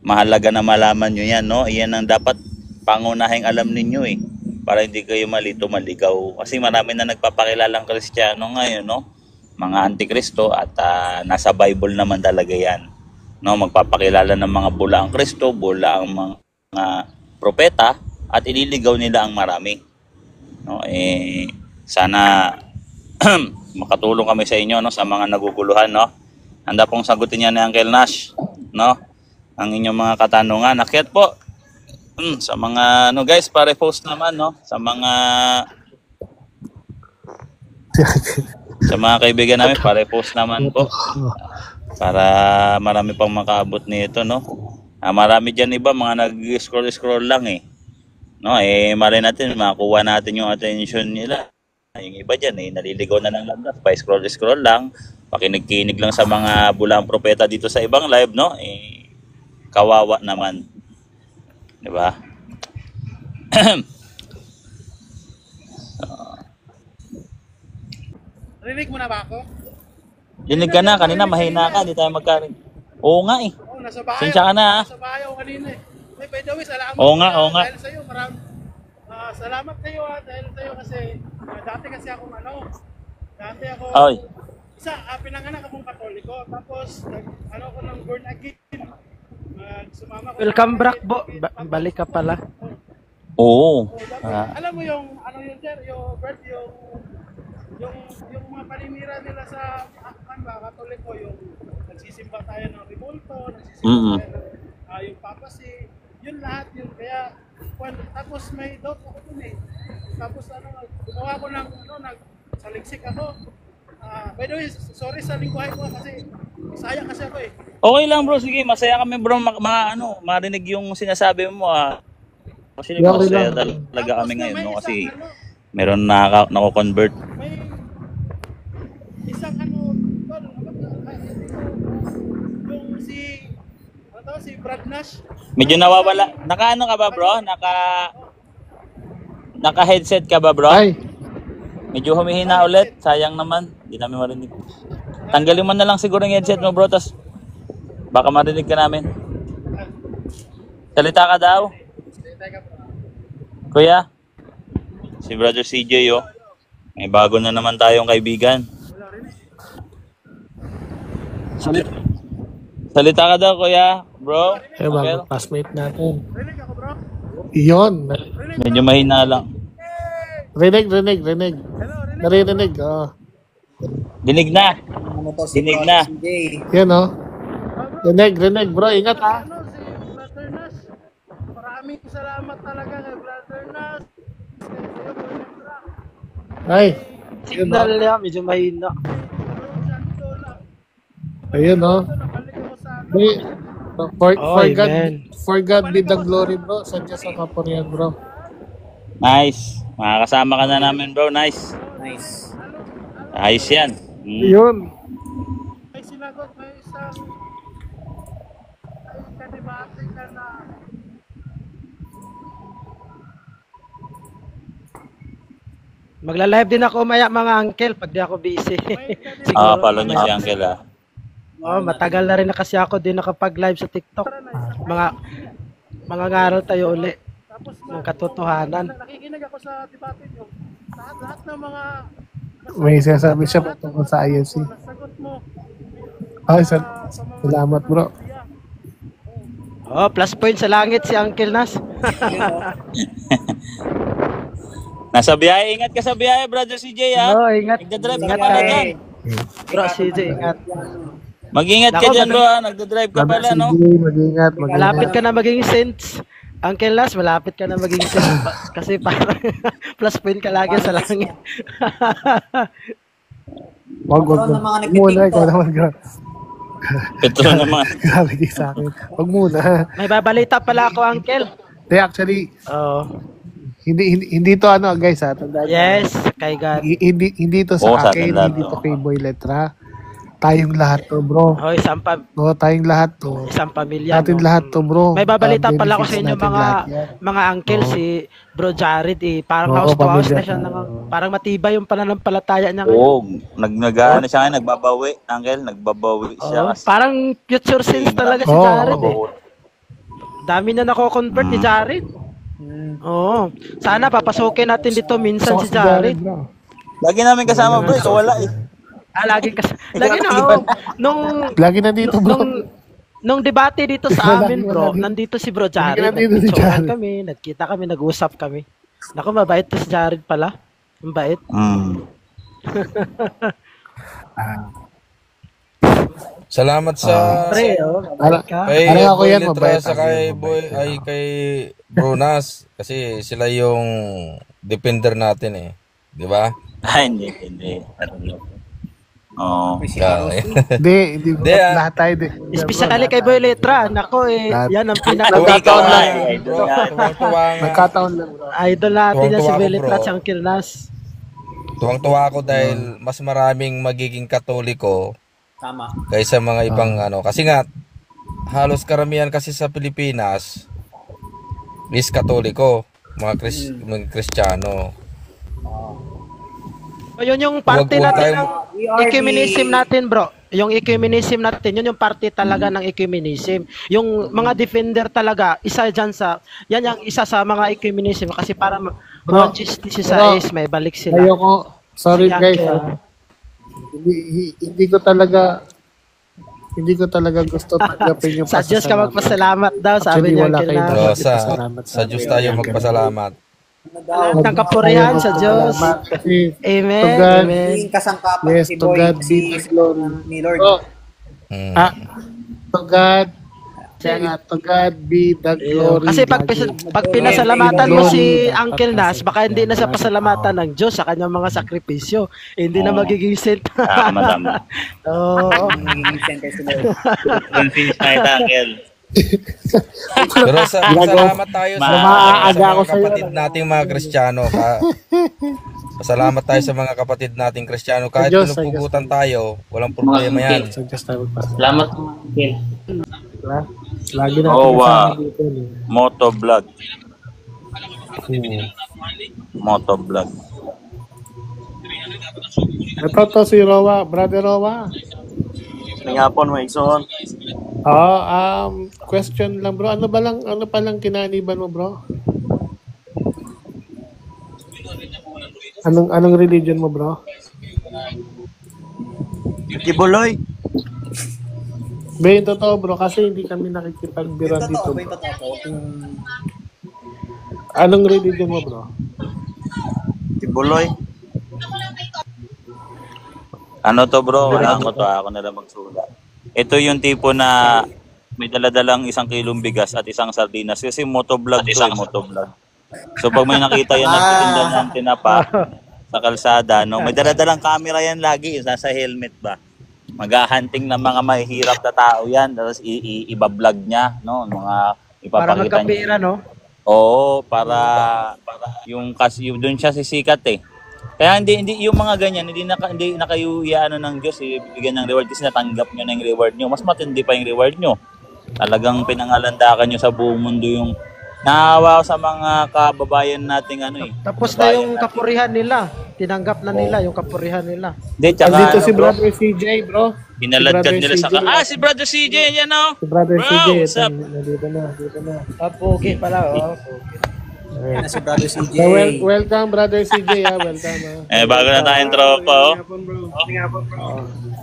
Mahalaga na malaman nyo yan, no? Iyan ang dapat pangunahing alam ninyo, eh. Para hindi kayo malito, maligaw. Kasi marami na nagpapakilalang Kristiyano ngayon, no? Mga antikristo at nasa Bible naman talaga yan. No? Magpapakilala ng mga bula ang Kristo, bula ang mga propeta at ililigaw nila ang marami. No? Sana makatulong kami sa inyo, no, sa mga naguguluhan, no. Handa pong sagutin yan ni Uncle Nash, no, ang inyong mga katanungan. Akyat po sa mga guys, pare-post naman, no, sa mga kaibigan namin, pare-post naman po para marami pang makaabot nito, no. Marami diyan iba mga nag-scroll lang, eh, no, mali natin makuha natin yung attention nila. Yung iba dyan, naliligaw na ng landas, pa-scroll lang, pakinig-kinig lang sa mga bulang propeta dito sa ibang live, no? Kawawa naman. Di ba? Rinig mo na ba ako? Dinig ka na, kanina mahina ka, di tayo magkarin. Oo nga, eh. Oo, nasa bahay. Sensya ka na, ha? Nasa bahay ako kanina, eh. By the way, salamat. Oo nga. Dahil sa'yo, salamat sa'yo, dahil sa'yo kasi, dati kasi ako Oy. pinanganak akong Katoliko, tapos, ako ng born again. Sumama ko. Welcome back, balik ka pala. Oo. Alam mo yung, ano yun, sir, yung birth, yung yung mga paninira nila sa Katoliko, yung nagsisimba tayo ng Rimulto, nagsisimba tayo ng yung Papasi, yun lahat yun. Kaya, tapos may doubt ako dun eh. Tapos gumawa ko ng, saliksik ako. By the way, sorry sa lingwahe ko kasi Bisaya kasi ako eh. Okay lang bro, sige, masaya kami bro, marinig yung sinasabi mo Kasi masaya talaga kami ngayon, no? Kasi meron nako-convert. May isang yung si Brad Nash. Medyo nawawala. Naka-ano ka ba bro? Naka-headset ka ba bro? Ay, Medyo humihina ulit. Sayang naman. Hindi namin marinig. Tanggalin mo na lang siguro yung headset mo bro. Tas baka marinig ka namin. Salita ka daw. Kuya. Si Brother CJ May bago na naman tayong kaibigan. Salita ka daw kuya. Bro. eh, Okay. bago classmate natin. Rinig ako bro. Iyon. Medyo mahina lang. Rinig. Naririnig. Dinig na. Dinig na. Yan Rinig bro. Ingat ha. Si Brother Nash. Maraming salamat talaga kay Brother Nash. Ay. Signal niya, medyo mahina. Ayun For God be the glory bro. Sadya sa kapurihan bro. Nice. Makakasama ka na namin bro. Nice. Ayos yan. Yun. May sinagot, may isang kanibate ka na Magla-live din ako maya mga uncle pag di ako busy. Follow niyo si Uncle Matagal na rin na kasi ako din nakapag-live sa TikTok. Mga ngaral tayo uli ng katotohanan. nakikinig ako sa debate nyo. Lahat ng mga May sinasabi siya patungkol sa INC. nasagot mo. Ay, salamat bro. Plus point sa langit si Uncle Nas. Nasa biyahe. Ingat ka sa biyahe, Brother CJ Ingat. Nagdadrive ka Ingat pala tayo. dyan. Bro, CJ, ingat. Mag-ingat ka dyan bro Nagdadrive ka pala no. Mag-ingat. Malapit ka na maging saints. Uncle Nas, malapit ka na maging saints. Kasi parang plus point ka lagi sa langit. Wag muna. Ikaw naman bro. Ito naman. Grabe kayo sa akin. Wag muna. May babalita pala ako, Uncle. Actually, hindi to guys tandaan niyo. Yes, kay God. Hindi to Oo, sa sa akin, atin lahat hindi to. to kay Boy Letra. Tayong lahat to, bro. Tayong lahat to. Isang pamilya. Natin lahat to, bro. May babalita pala ako sa Benefits inyo natin lahat yan. mga uncle, si Bro Jared parang Oo, house to house na pamilya. siya. Parang matibay yung pananampalataya niya ngayon. Nag-ano siya ngayon, nagbabawi. Uncle, nagbabawi siya. Oo, parang future sense talaga si Oo, Jared oo. Dami na nako-convert ni Jared. Oo. Sana papasukin natin dito minsan si Jared. bro. Lagi namin kasama bro, ikaw wala Lagi na ako. Lagi na dito, bro. Nung debate dito sa amin, bro, nandito si Bro Jared. Nandito si Jared. Nagkita kami, nag-usap kami. Naku, mabait to si Jared pala. Mabait. Salamat sa Pre, mabait ka. kay Parang ako Boy yan, Letra mabait. sa kay Brunas kasi sila yung defender natin di ba? Hindi. Oo. Hindi. Lahat tayo. Especially kay Boy Letra. Nako, yan ang Ikaw lang. Nagkataon lang, bro. idol natin yan si Tuwang-tuwa Boy ako, Letra bro. at siyang Kilnas. Tuwang-tuwa ako dahil mas maraming magiging Katoliko kaysa mga ibang kasi nga halos karamihan kasi sa Pilipinas is Katoliko, mga Kristiyano. Yun yung party Huwag natin tayong- ng ecumenism natin, bro. Yung ecumenism natin, yun yung party talaga ng ecumenism. Yung mga defender talaga, isa dyan yan yung isa sa mga ecumenism kasi para Bro, justice sa is, may balik sila. Ayoko. Sorry, guys. Hindi ko talaga gusto tanggapin yung Sa Diyos ka magpasalamat daw, sabi Actually, niya. wala kayo Kilnas. dapat So, ipasalamat sa Diyos tayo magpasalamat. Lahat ng kapurihan sa Diyos. Salamat kasi Amen. to God, Amen. Kasangkapan yes, si to Boy, God si be the glory. ni Lord. Oh, Mm. to God, to God be the glory. Kasi pag pinasalamatan mo si Glory, Uncle Nas, baka hindi na siya pasalamatan ng Diyos sa kanyang mga sakripisyo. Hindi na magiging saint. Tama. Oo. Magiging center si Lord. Convince na ito, Uncle. Pero salamat tayo sa Maaga ako mga sa'yo. kapatid nating mga Kristiyano. Pasalamat tayo sa mga kapatid nating Kristiyano. Kahit Diyos, pinupugutan tayo, walang problema yan. Suggest tayo magpasa. Salamat Uncle. Diba? Lagi natin Oh, wow. kasama dito. Eh. Motovlog. Motovlog. Ito to si Rowa, Brother Rowa. Ngapon, Maison. Question lang bro. Ano pa lang kinaniban mo bro? Anong religion mo bro? Kibuloy. Be, totoo bro kasi hindi kami nakikipagbiran dito. Totoo, totoo. Anong religion mo bro? Kibuloy. Ano to bro? Wala ko to. Ako na lang magsulat. Ito yung tipo na may daladalang 1 kilong bigas at isang sardinas. Kasi motovlog to motovlog. So pag may nakita yan nagtitinda ng tinapa sa kalsada, no? May daladalang camera yan lagi. Nasa helmet ba? Mag-hunting ng mga mahihirap na tao yan. Tapos ibablog niya, no? Mga Para ipapakita magkapira, no? Oo, para yung kasi doon siya sisikat eh. Kaya hindi yung mga ganyan, hindi na kayo iano ng Diyos, bibigyan ng reward kasi natanggap niyo na yung reward niyo. Mas matindi pa yung reward niyo. Talagang pinangalandakan niyo sa buong mundo yung naawa sa mga kababayan nating Tapos na yung kapurihan nila. Tinanggap na nila yung kapurihan nila. Hindi, tsaka Andito si Brother CJ bro. Pinaladkad Si nila sa Brother si Brother CJ yan oh. Si Brother Bro, CJ, what's up? nandito na. Pogi pala, Yan na si Brother CJ. So, welcome Brother CJ welcome. Bago na tayong tropa oh.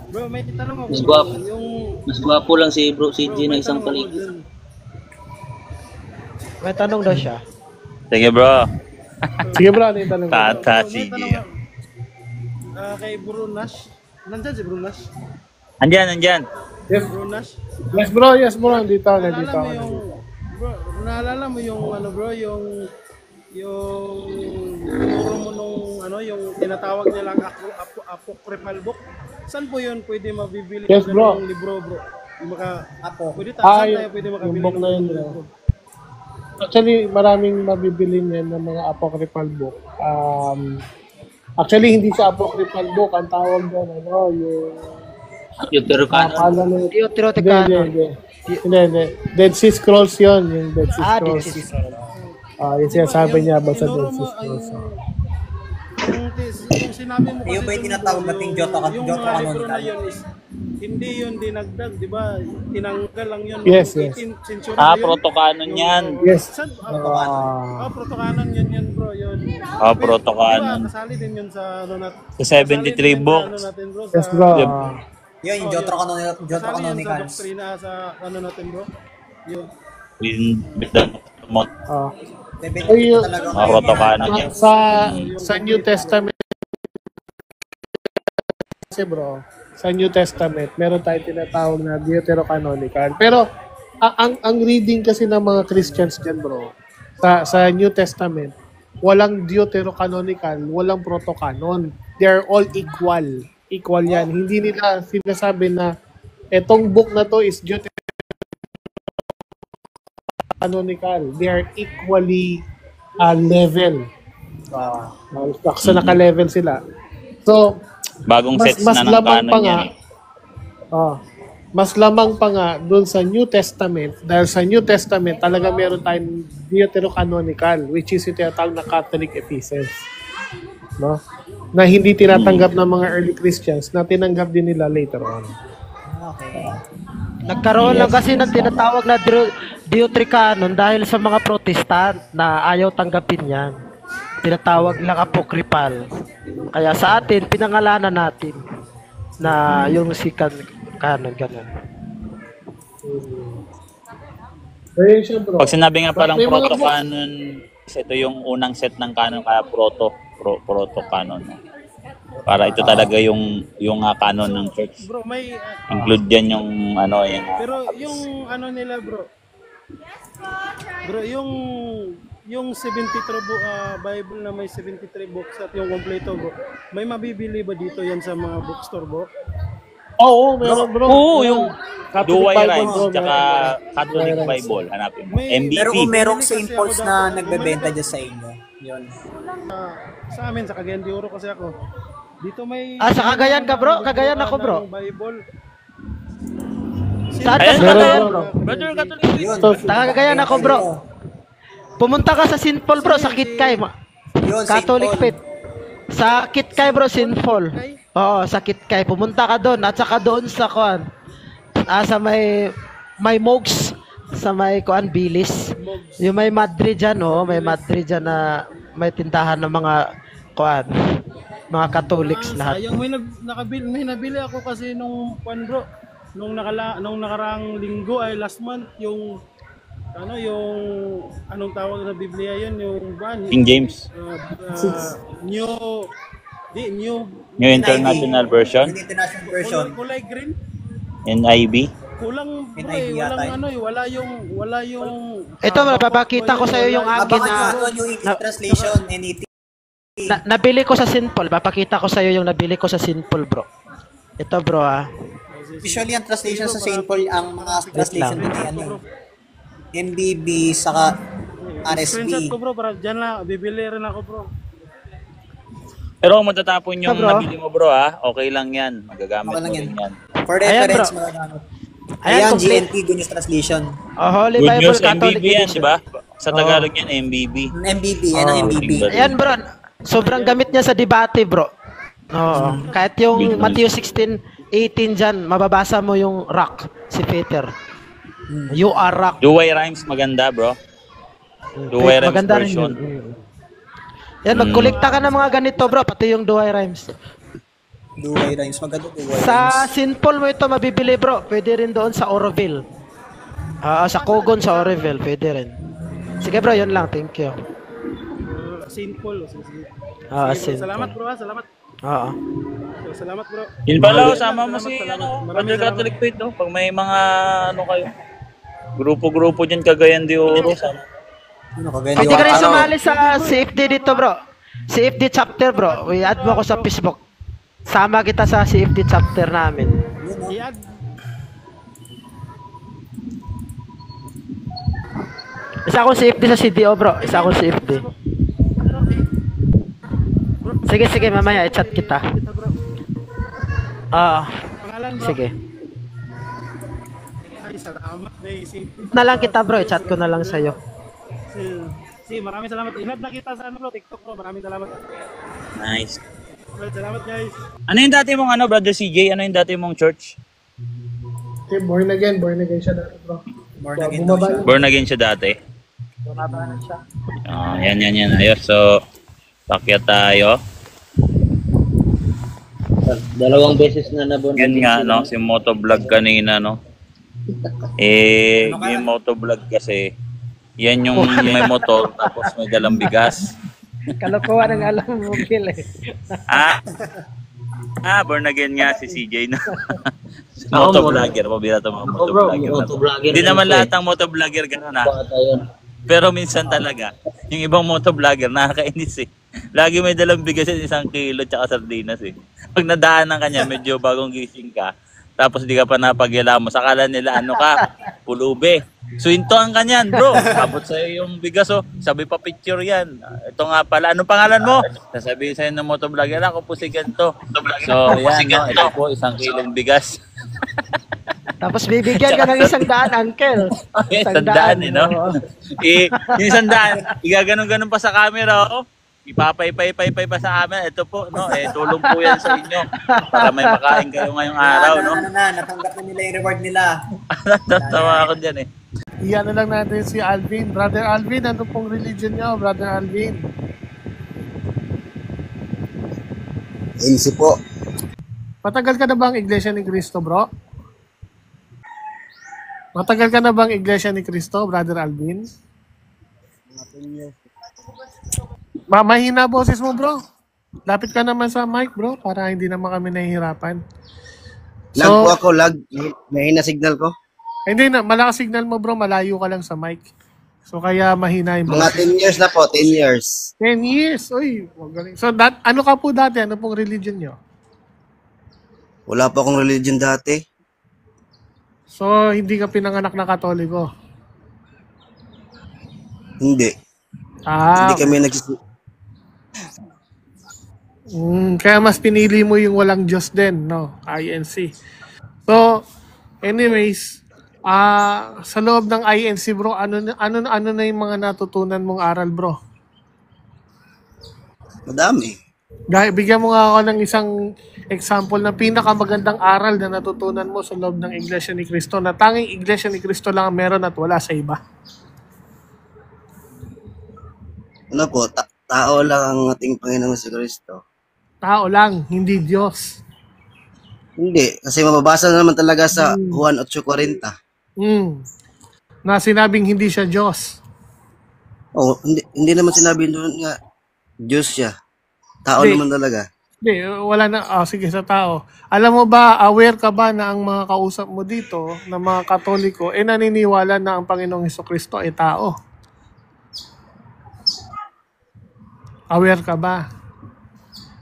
Bro, may tanong ako. Mas gwapo lang si Bro CJ na isang paligid. May tanong daw siya. Sige bro. Sige bro, ano yung tanong mo? Tata CJ. Kay Brunas. Nandyan si Brunas. Andyan. Brunas. Yes bro, nandito. Naalala mo yung ano bro, yung turo mo nung yung tinatawag nilang apocryphal book. Saan po yun pwede mabibili Yes, bro. ng libro bro? Yung pwede Ah, saan tayo pwede makabili yung book na yun ng bro. libro? Actually, maraming mabibili niyan ng mga apocryphal book. Actually, hindi siya apocryphal book. Ang tawag doon, yung... Deuterocanon. Deuterocanon. Hindi. Dead Sea Scrolls yun. Yung Dead Sea Dead Scrolls. Sea Scrolls. Yung sinasabi niya about sa Tinuro Dead mo, Sea Scrolls. yung sinabi mo kasi Yung ba yung dun, tinatawag bro, nating yung mga libro na Deuterocanonical? yun is hindi yun dinagdag, di ba? Tinanggal lang yun. Yes. 18th century na yun. Protocanon yan. Yes. Saan? Protocanon yun bro, yun. Protocanon. Diba, kasali din yun sa ano natin. Sa 73 books. Yes bro. Yun, yung Kasali yun sa Deuterocanonical. doktrina sa ano natin bro. Yun. Mga protocanon yan. Sa New Testament kasi bro, sa New Testament, meron tayong tinatawag na Deuterocanonical. Pero, ang reading kasi ng mga Christians dyan bro, sa New Testament, walang Deuterocanonical, walang protocanon. They're all equal. Equal yan. Hindi nila sinasabi na etong book na to is Deuterocanonical. They are equally level. So, naka-level sila. So, Bagong sets mas na ng lamang canon pa yan nga, mas lamang pa nga doon sa New Testament, dahil sa New Testament talaga meron tayong Deuterocanonical, which is yung tinatawag na Catholic Epistles. No? Na hindi tinatanggap ng mga early Christians, na tinanggap din nila later on. Nagkaroon lang kasi ng tinatawag na Deuterocanon dahil sa mga Protestant na ayaw tanggapin yan. Tinatawag lang apocryphal. Kaya sa atin, pinangalanan natin na yung si canon, ganun. Ayun siya bro. Pag sinabi nga parang May mga protocanon, ito yung unang set ng canon, kaya proto canon. No? Para ito talaga yung canon ng church. Bro, may Include yan yung ano, yung pero yung ano nila, bro. Bro, yung 73 Bible na may 73 books at yung kompleto, bro. May mabibili ba dito yan sa mga bookstore, bro? Oo, meron bro. Oo, yung Catholic Duway Bible, Rhymes, bro, tsaka meron. Catholic Duway Rhymes. Bible, hanapin mo. May- MVP. Pero kung merong Kasi St. ako Paul's dati, na nagbebenta dyan sa inyo, yun. Sa amin, sa Cagayan de Oro kasi ako. Dito may... Ah, sa Cagayan ka, bro? Cagayan ako, bro. ng Bible. Saan ka Ayan, sa Meron, Cagayan, bro. bro? Brother Catholic. Yun. Cagayan ako, bro. Pumunta ka sa St. Paul, bro, sa Kitkay. Yun, St. Catholic Paul. faith. Sa Kitkay, bro, St. Paul. Oo, sa Kitkay. Pumunta ka doon. At saka doon sa kuan. Sa may Mogs. Sa may kuan, Bilis. Yung may Madrid dyan, oh. May Madrid dyan na may tindahan ng mga kuan. Mga Catholics lahat. Sayang, may nabili ako kasi nung bro. Nung nakaraang linggo ay last month yung anong tawag na Biblia yun, yung King James. New New International Version. Yung international version. kulay green. NIV. Kulang bro, NIV yata wala yung Ito, mapapakita ko sa iyo yung akin Baka na doon yung English translation, NET. nabili ko sa St. Paul. Papakita ko sa iyo yung nabili ko sa St. Paul, bro. Ito, bro, ah. Usually ang translation sa St. Paul, ang mga translation nito ano, MBB, saka screenshot RSV. ko bro, para dyan lang bibili rin ako bro. Pero kung matatapon yung bro. nabili mo bro okay lang yan. Magagamit Okay lang mo yan. rin yan. For Ayan, reference, bro. magagamit. Ayan, Ayan, complete. GNT, Good News Translation. Oh, Holy Good Bible News Catholic MBB yan, Edition. di ba? Sa Tagalog yan, MBB. MBB, yan ang MBB. Ayan, bro. Sobrang gamit niya sa debate, bro. Oo. Kahit yung Matthew 16:18 dyan, mababasa mo yung rock, si Peter. You are rock. Duway Rhymes maganda bro. Duway Rhymes Maganda rin version. yun. Yan, magkolekta ka ng mga ganito, bro. Pati yung Duway Rhymes. Duway Rhymes, maganda Duway Sa Rhymes. St. Paul mo ito mabibili, bro. Pwede rin doon sa Oroville. Sa Cogon, sa Oroville. Pwede rin. Sige, bro. Yun lang. Thank you. St. Paul. St. Salamat Paul. bro, salamat. Oo. Salamat bro. Yun pala, sama mo si Maraming Brother salamat. Catholic Faith, no? Pag may mga kayo. Grupo-grupo dyan, Cagayan de Oro. Ano, kagaya Pwede ka rin sumali sa CFD dito, bro. CFD chapter, bro. I-add mo ako sa Facebook. Sama kita sa CFD chapter namin. I-add. Isa akong CFD sa CDO, bro. Isa akong CFD. Sige, mamaya i-chat kita. Pangalan bro. Sige. Ay, salamat. Na lang kita, bro. I-chat ko na lang sa'yo. Maraming salamat. Inad na kita sa bro, TikTok bro. Maraming salamat. Nice. Salamat guys. Ano yung dati mong Brother CJ? Ano yung dati mong church? Okay, born again siya dati bro. Born again daw Bumaba siya. Born again siya dati. Yan. Ayos. So, pakyat tayo. Dalawang beses na nabon. Yun nga, no? Si Motovlog kanina, no? Yung Motovlog kasi, yan yung may motor, tapos may dalang bigas. Kalokohan ang alam mo, Gil, eh. Born again nga si CJ na. Ako, Motovlogger, pabira ito mga Ako, bro, motovlogger. motovlogger Hindi rin naman po, lahat eh. ng motovlogger gano'n na. Baka tayo. Pero minsan talaga, yung ibang motovlogger nakakainis eh. Lagi may dalang bigas at 1 kilo tsaka sardinas eh. Pag nadaanan ka niya, medyo bagong gising ka, tapos di ka pa napagyala mo, sakala nila ano ka, pulube. Suintoan ka niyan, bro. Abot sa'yo yung bigas, oh. Sabi pa picture yan. Ito nga pala. Anong pangalan mo? Sasabihin sa'yo ng motovlogger, ako po si ganito. So, yan, no? Ito po, 1 kilong bigas. Tapos bibigyan ka ng 100, uncle. Okay, 100 eh, no? Oo. Yung 100, igaganon-ganon pa sa camera, oh. Ipapay-pay-pay pa sa amin. Ito po, no? Tulong po yan sa inyo. Para may makain kayo ngayong araw, no? Natanggap na nila yung reward nila. Tawa ako dyan, eh. Iyan na lang natin si Alvin. Brother Alvin, ano pong religion niyo, Brother Alvin? AC po. Matagal ka na bang Iglesia ni Cristo, bro? Matagal ka na bang Iglesia ni Cristo, Brother Alvin? Mahina boses mo, bro. Lapit ka naman sa mic, bro, para hindi naman kami nahihirapan. Lag po ako, lag. Mahina signal ko. Hindi na, malakas signal mo, bro, malayo ka lang sa mic. So, kaya mahina yung Mga 10 years na po, 10 years. 10 years. Uy, magaling. So, ano ka po dati? Ano pong religion nyo? Wala po akong religion dati. So, hindi ka pinanganak na Katoliko? Hindi. Ah, Hindi kami nagsisi... kaya mas pinili mo yung walang Diyos din, no? INC. So, anyways, sa loob ng INC, bro, ano na yung mga natutunan mong aral, bro? Madami. Bigyan mo nga ako ng isang example na pinakamagandang aral na natutunan mo sa loob ng Iglesia ni Cristo, na tanging Iglesia ni Cristo lang ang meron at wala sa iba. Ano po, tao lang ang ating Panginoong si Kristo. Tao lang, hindi Diyos. Hindi, kasi mababasa na naman talaga sa Juan 8:40. Na sinabing hindi siya Diyos. Oh, hindi naman sinabi doon nga Diyos siya. Tao Hindi. naman talaga. Hindi, wala na. Sige, sa tao. Alam mo ba, aware ka ba na ang mga kausap mo dito, na mga Katoliko, naniniwala na ang Panginoong Hesukristo ay tao? Aware ka ba?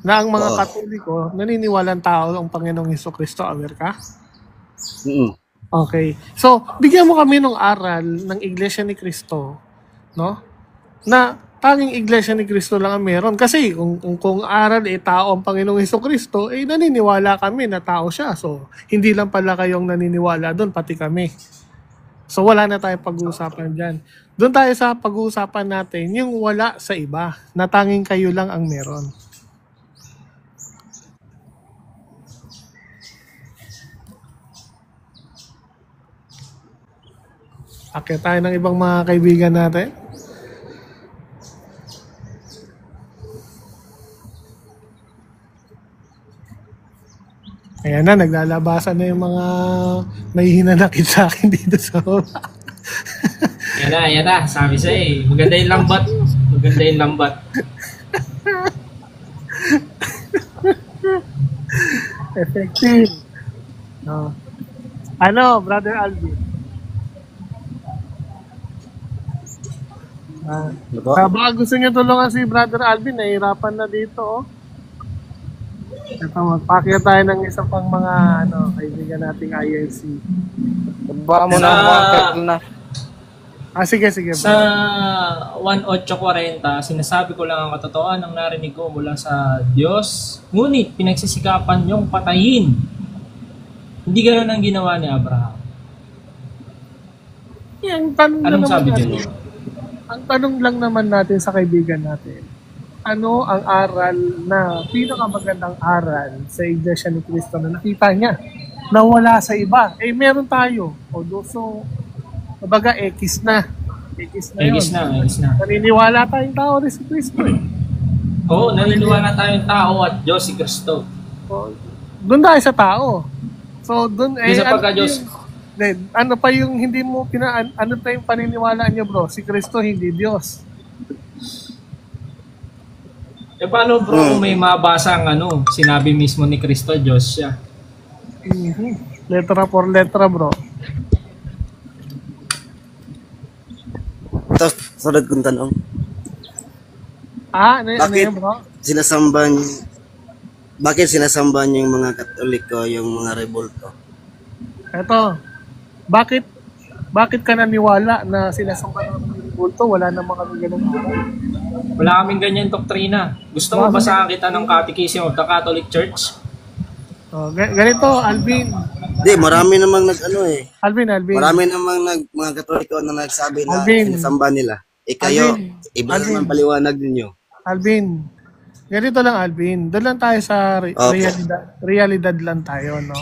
Na ang mga Oo. Katoliko, naniniwalang tao ang Panginoong Hesukristo. Aware ka? Okay. So, bigyan mo kami ng aral ng Iglesia ni Cristo, no? Na tanging Iglesia ni Cristo lang ang meron. Kasi kung aral tao ang Panginoong Hesukristo, naniniwala kami na tao siya. So, hindi lang pala kayong naniniwala doon, pati kami. So, wala na tayong pag-uusapan dyan. Doon tayo sa pag-uusapan natin, yung wala sa iba, na tanging kayo lang ang meron. Akyat tayo ng ibang mga kaibigan natin. Ayan na, naglalabasan na yung mga may hinanakit sa akin dito sa baba. Yan na. Sabi sa'yo maganda yung lambat. Maganda yung lambat. Effective. No. Ano, Brother Alvin? Baka gusto niyo tulungan si Brother Alvin, nahihirapan na dito, oh. Ito, magpakya tayo ng isa pang mga kaibigan nating INC. Baka mo na. Sige. Sa 1:8:40, sinasabi ko lang ang katotohanan ng narinig ko mula sa Diyos. Ngunit pinagsisikapan niyong patayin. Hindi ganoon ang ginawa ni Abraham. Yan, tanong Anong sabi naman dyan? ang tanong lang naman natin sa kaibigan natin, ano ang aral na pinakamagandang aral sa Iglesia ni Cristo na nakita niya na wala sa iba? Meron tayo. So, kumbaga, X na yun. Egis na. Naniniwala tayong tao rin si Cristo. Oo, naniniwala tayong tao at Diyos si Kristo. So, doon tayo sa tao. So, doon Sa pagka-Diyos. Ano pa yung hindi mo ano pa yung paniniwala niyo, bro? Si Kristo hindi Diyos. Paano bro kung may mabasa ang sinabi mismo ni Kristo, Diyos siya? Letra por letra, bro. Tapos, sunod kong tanong. Ano Bakit yun, bro? Bakit sinasamba niyo yung mga Katoliko, yung mga rebulto? Eto, bakit ka naniwala na sinasamba ng bulto? Wala namang kami ganun. Wala kaming ganyan doktrina. Gusto mo basahan kita ng Catechism of the Catholic Church? Ganito, Alvin. Hindi, marami namang Alvin. Marami namang mga Katoliko na nagsabi na Alvin. sinasamba nila. Kayo, Alvin. iba naman paliwanag ninyo. Alvin, ganito lang, Alvin. Doon lang tayo sa realidad lang tayo, no?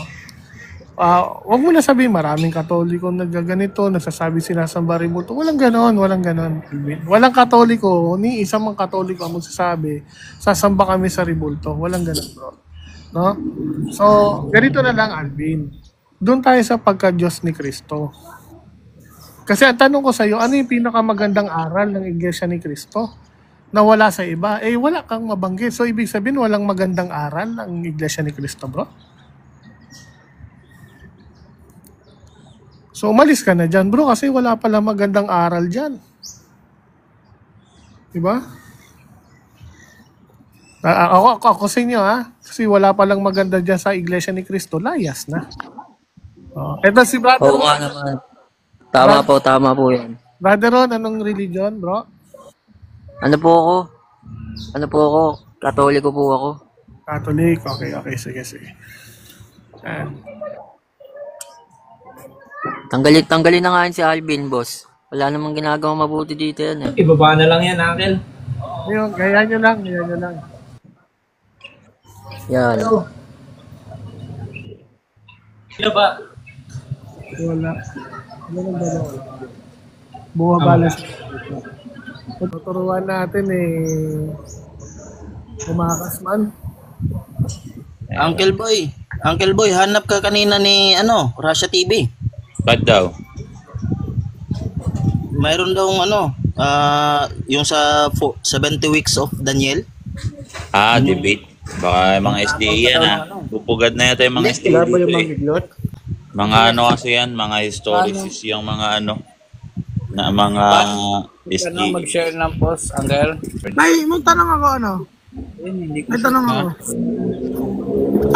Huwag mo na sabihin, maraming Katoliko nagaganito, nagsasabi sinasamba rin bulto. Walang ganon, Alvin. Walang Katoliko, ni isang mga Katoliko ang magsasabi, sasamba kami sa ribulto. Walang ganon, bro. No? So, ganito na lang, Alvin. Doon tayo sa pagka-Diyos ni Kristo. Kasi ang tanong ko sa iyo, ano yung pinakamagandang aral ng Iglesia ni Cristo? na wala sa iba, eh wala kang mabanggit. So ibig sabihin walang magandang aral ang Iglesia ni Cristo, bro. So umalis ka na dyan, bro, kasi wala pala magandang aral dyan. Diba? Ako sa inyo, ha? Kasi wala palang maganda dyan sa Iglesia ni Cristo, layas na. Eto si Brother Oo nga naman. Tama po yan. Brother Ron, anong religion, bro? Ano po ako? Katoliko po ako. Catholic. Okay, sige. Tanggalin na nga yun si Alvin, boss. Wala namang ginagawang mabuti dito yan eh. Ibaba na lang yan, Uncle. Ngayon, gaya nyo lang. Yan. Sino ba? Wala. Bumabala siya. Tuturuan natin kumakas man. Uncle Boy, hanap ka kanina ni Russia TV. Ba't daw? Mayroon daw yung sa 70 weeks of Daniel. Debate. Baka mga SDA yan Pupugad na yata yung mga SDA dito Mga kasi yan, mga historicis yung mga na mga SDA. Mag-share ng post, Uncle. May tanong ako May tanong ako.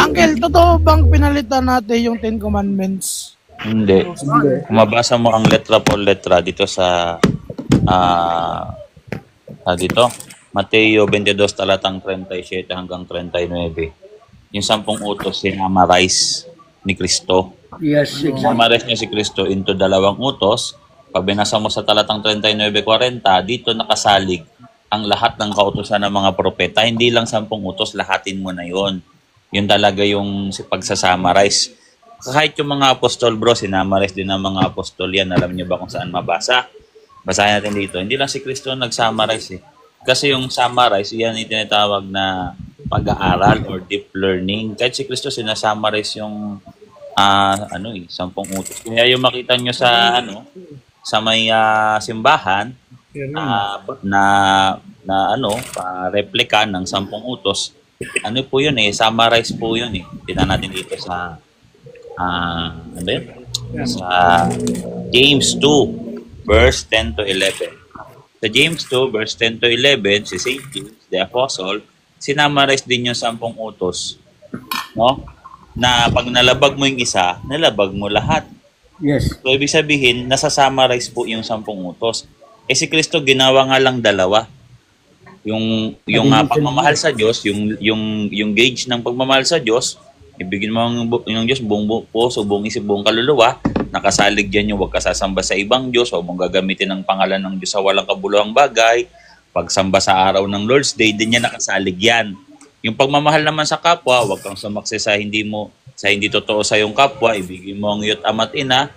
Uncle, totoo bang pinalitan natin yung 10 Commandments? Hindi. Kung mabasa mo ang letra por letra dito sa dito, Mateo 22 talatang 37 hanggang 39. Yung 10 utos sinamarize ni Kristo. Yes, exactly. Sinamarize niya si Kristo into 2 utos. Pag binasa mo sa talatang 39-40, dito nakasalig ang lahat ng kautusan ng mga propeta. Hindi lang 10 utos, lahatin mo na yon. Yun talaga yung pagsasummarize. Kahit yung mga apostol, bro, sinamarize din ng mga apostol yan. Alam niyo ba kung saan mabasa? Basahin natin dito. Hindi lang si Kristo nag-summarize Kasi yung summarize, yan yung tinatawag na pag-aaral or deep learning. Kahit si Kristo sinasummarize yung 10 utos. Kaya yung makita nyo sa sa may simbahan replika ng 10 utos. Po yun summarize po yun Tingnan natin dito sa sa James 2 verse 10 to 11. Sa James 2 verse 10 to 11, si Saint James the Apostle sinamarize din yung 10 utos, na pag nalabag mo yung isa, nalabag mo lahat. Yes. So ibig sabihin, nasa-summarize po yung 10 utos. Si Kristo ginawa nga lang 2. Yung pagmamahal sa Diyos, yung gauge ng pagmamahal sa Diyos, ibigin mo yung Diyos buong puso, buong isip, buong kaluluwa, nakasalig diyan yung huwag ka sasamba sa ibang Diyos, huwag mong gagamitin ang pangalan ng Diyos sa walang kabuluhang bagay, pagsamba sa araw ng Lord's Day, din yan nakasalig yan. Yung pagmamahal naman sa kapwa, huwag kang sumakse sa hindi totoo sa iyong kapwa, ibigin mo ang iyot ama't ina,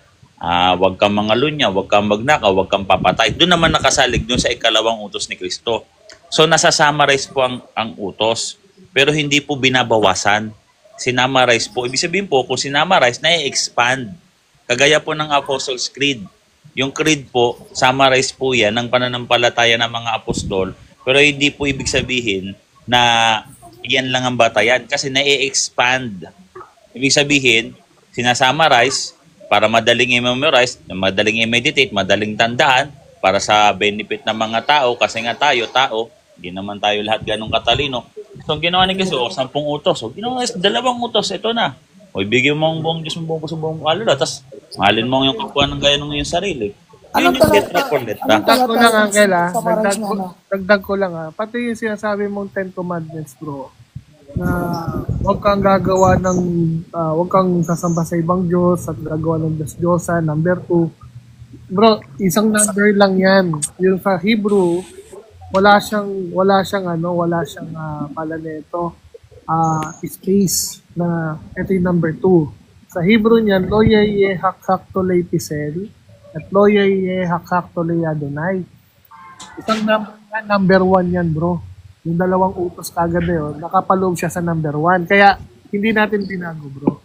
huwag kang mangalunya, huwag kang magnakaw, huwag kang papatay. Doon naman nakasalig doon sa 2 utos ni Kristo. So nasa-summarize po ang utos, pero hindi po binabawasan. Sinamarize po. Ibig sabihin po, kung sinamarize, na-expand. Kagaya po ng Apostles' Creed. Yung creed po, summarize po yan ng pananampalataya ng mga apostol, pero hindi po ibig sabihin na yan lang ang batayan kasi na-expand. Ibig sabihin, sinasummarize para madaling i-memorize, madaling i-meditate, madaling tandaan para sa benefit ng mga tao kasi nga tao, hindi naman tayo lahat ganong katalino. So, ang ginawa ni Kristo, 10 utos. So, ginawa 2 utos, ito na. O, ibigay mo ang buong Diyos mong buong puso, buong kaluluwa. Tapos, mahalin mo yung kapwa ng gaya ng iyong sarili. Yun yung letra por letra. Dagdag ko lang, Uncle, Dagdag ko lang, Pati yung sinasabi mong 10 Commandments, bro, na huwag kang gagawa huwag kang sasamba sa ibang Diyos at gagawa ng Diyos-Diyosan. Number 2. Bro, isang number lang yan. Yung sa Hebrew, wala siyang pala nito space na ito yung number 2. Sa Hebrew niyan, lo yeye hak to lay pisel at lo yeye hak to lay Adonai. Isang number 1 yan, bro. Yung 2 utos kagad na yun, nakapaloob siya sa number 1. Kaya hindi natin binago, bro.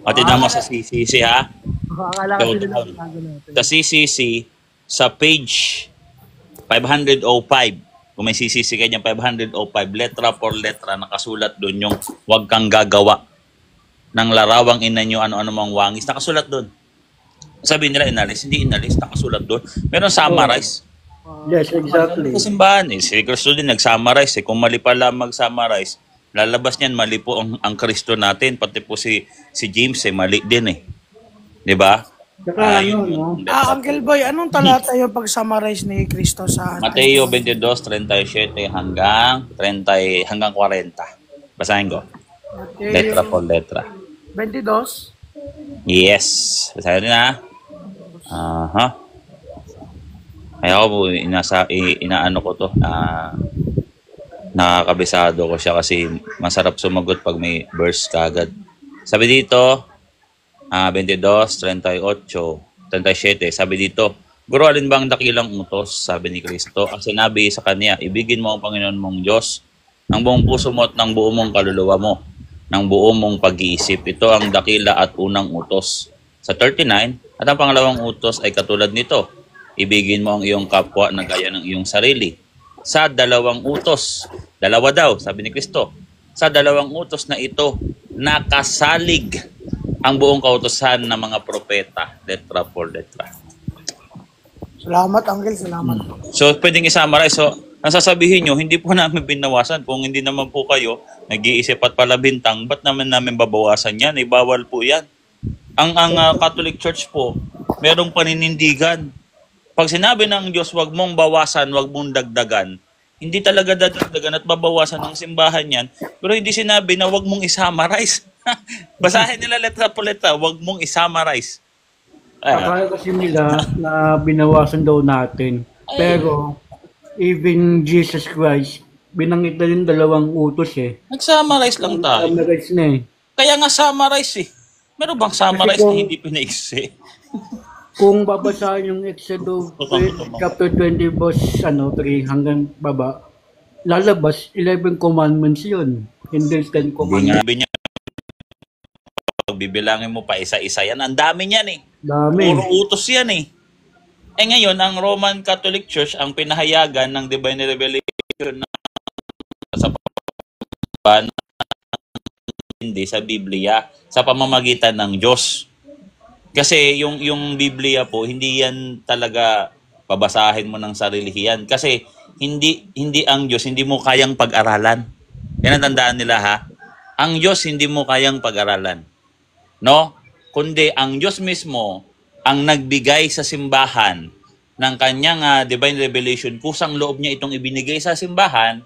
O, tignan mo sa CCC, ha? Akala ko hindi natin binago natin. Sa CCC, sa page 505, kung may sisisi ka dyan, 505, letra for letra, nakasulat doon yung huwag kang gagawa ng larawang ina nyo, ano-ano mang wangis. Nakasulat doon. Sabi nila inalis, hindi inalis, nakasulat doon. Meron summarize. Yes, exactly. Sa simbahan, si Kristo din nag-summarize. Kung mali pala mag-summarize, lalabas niyan, mali po ang Kristo natin. Pati po si James, mali din eh. Di ba? Saka Uncle Boy, anong talata yung pag-summarize ni Kristo sa Mateo 22:37 hanggang 40. Basahin ko. Letra por letra. 22? Yes. Basahin din ha. Aha. Kaya ako inaano ko to. Nakakabisado ko siya kasi masarap sumagot pag may verse kagad. Sabi dito, 22:37, sabi dito, Guro, alin ba ang dakilang utos? Sabi ni Kristo. Ang sinabi sa kanya, ibigin mo ang Panginoon mong Diyos ng buong puso mo at ng buong mong kaluluwa mo, ng buong mong pag-iisip. Ito ang dakila at unang utos. Sa 39, at ang pangalawang utos ay katulad nito, ibigin mo ang iyong kapwa na gaya ng iyong sarili. Sa dalawang utos, dalawa daw, sabi ni Kristo, sa dalawang utos na ito, nakasalig ang buong kautusan ng mga propeta, letra for letra. Salamat, Uncle. Salamat. So, pwedeng i-summarize. So, ang sasabihin nyo, hindi po namin binawasan. Kung hindi naman po kayo nag-iisip at palabintang, ba't namin babawasan yan? Bawal po yan. Ang Catholic Church po, merong paninindigan. Pag sinabi ng Diyos, wag mong bawasan, wag mong dagdagan, hindi talaga dadagdagan at babawasan ng simbahan yan. Pero hindi sinabi na wag mong i-summarize. Basahin nila letra po letra, wag mong i-summarize. Akala kasi nila na binawasan daw natin. Pero, even Jesus Christ, binanggit na rin dalawang utos eh. Nag-summarize lang tayo. Summarize na eh. Kaya nga summarize eh. Meron bang summarize na hindi pinaiksi? Kung babasahin yung Exodus chapter 20 verse 3 hanggang baba, lalabas 11 commandments yun. Hindi 10 commandments. Sabi niya, pag bibilangin mo pa isa-isa yan, ang dami niyan eh. Dami. Puro utos yan eh. Eh ngayon, ang Roman Catholic Church ang pinahayagan ng Divine Revelation na sa hindi sa Biblia, sa pamamagitan ng Diyos. Kasi yung Biblia po, hindi yan talaga babasahin mo ng sarili yan. Kasi hindi ang Diyos, hindi mo kayang pag-aralan. Yan ang tandaan nila ha. Ang Diyos hindi mo kayang pag-aralan. No? Kundi ang Diyos mismo ang nagbigay sa simbahan ng kanyang divine revelation, kusang loob niya itong ibinigay sa simbahan,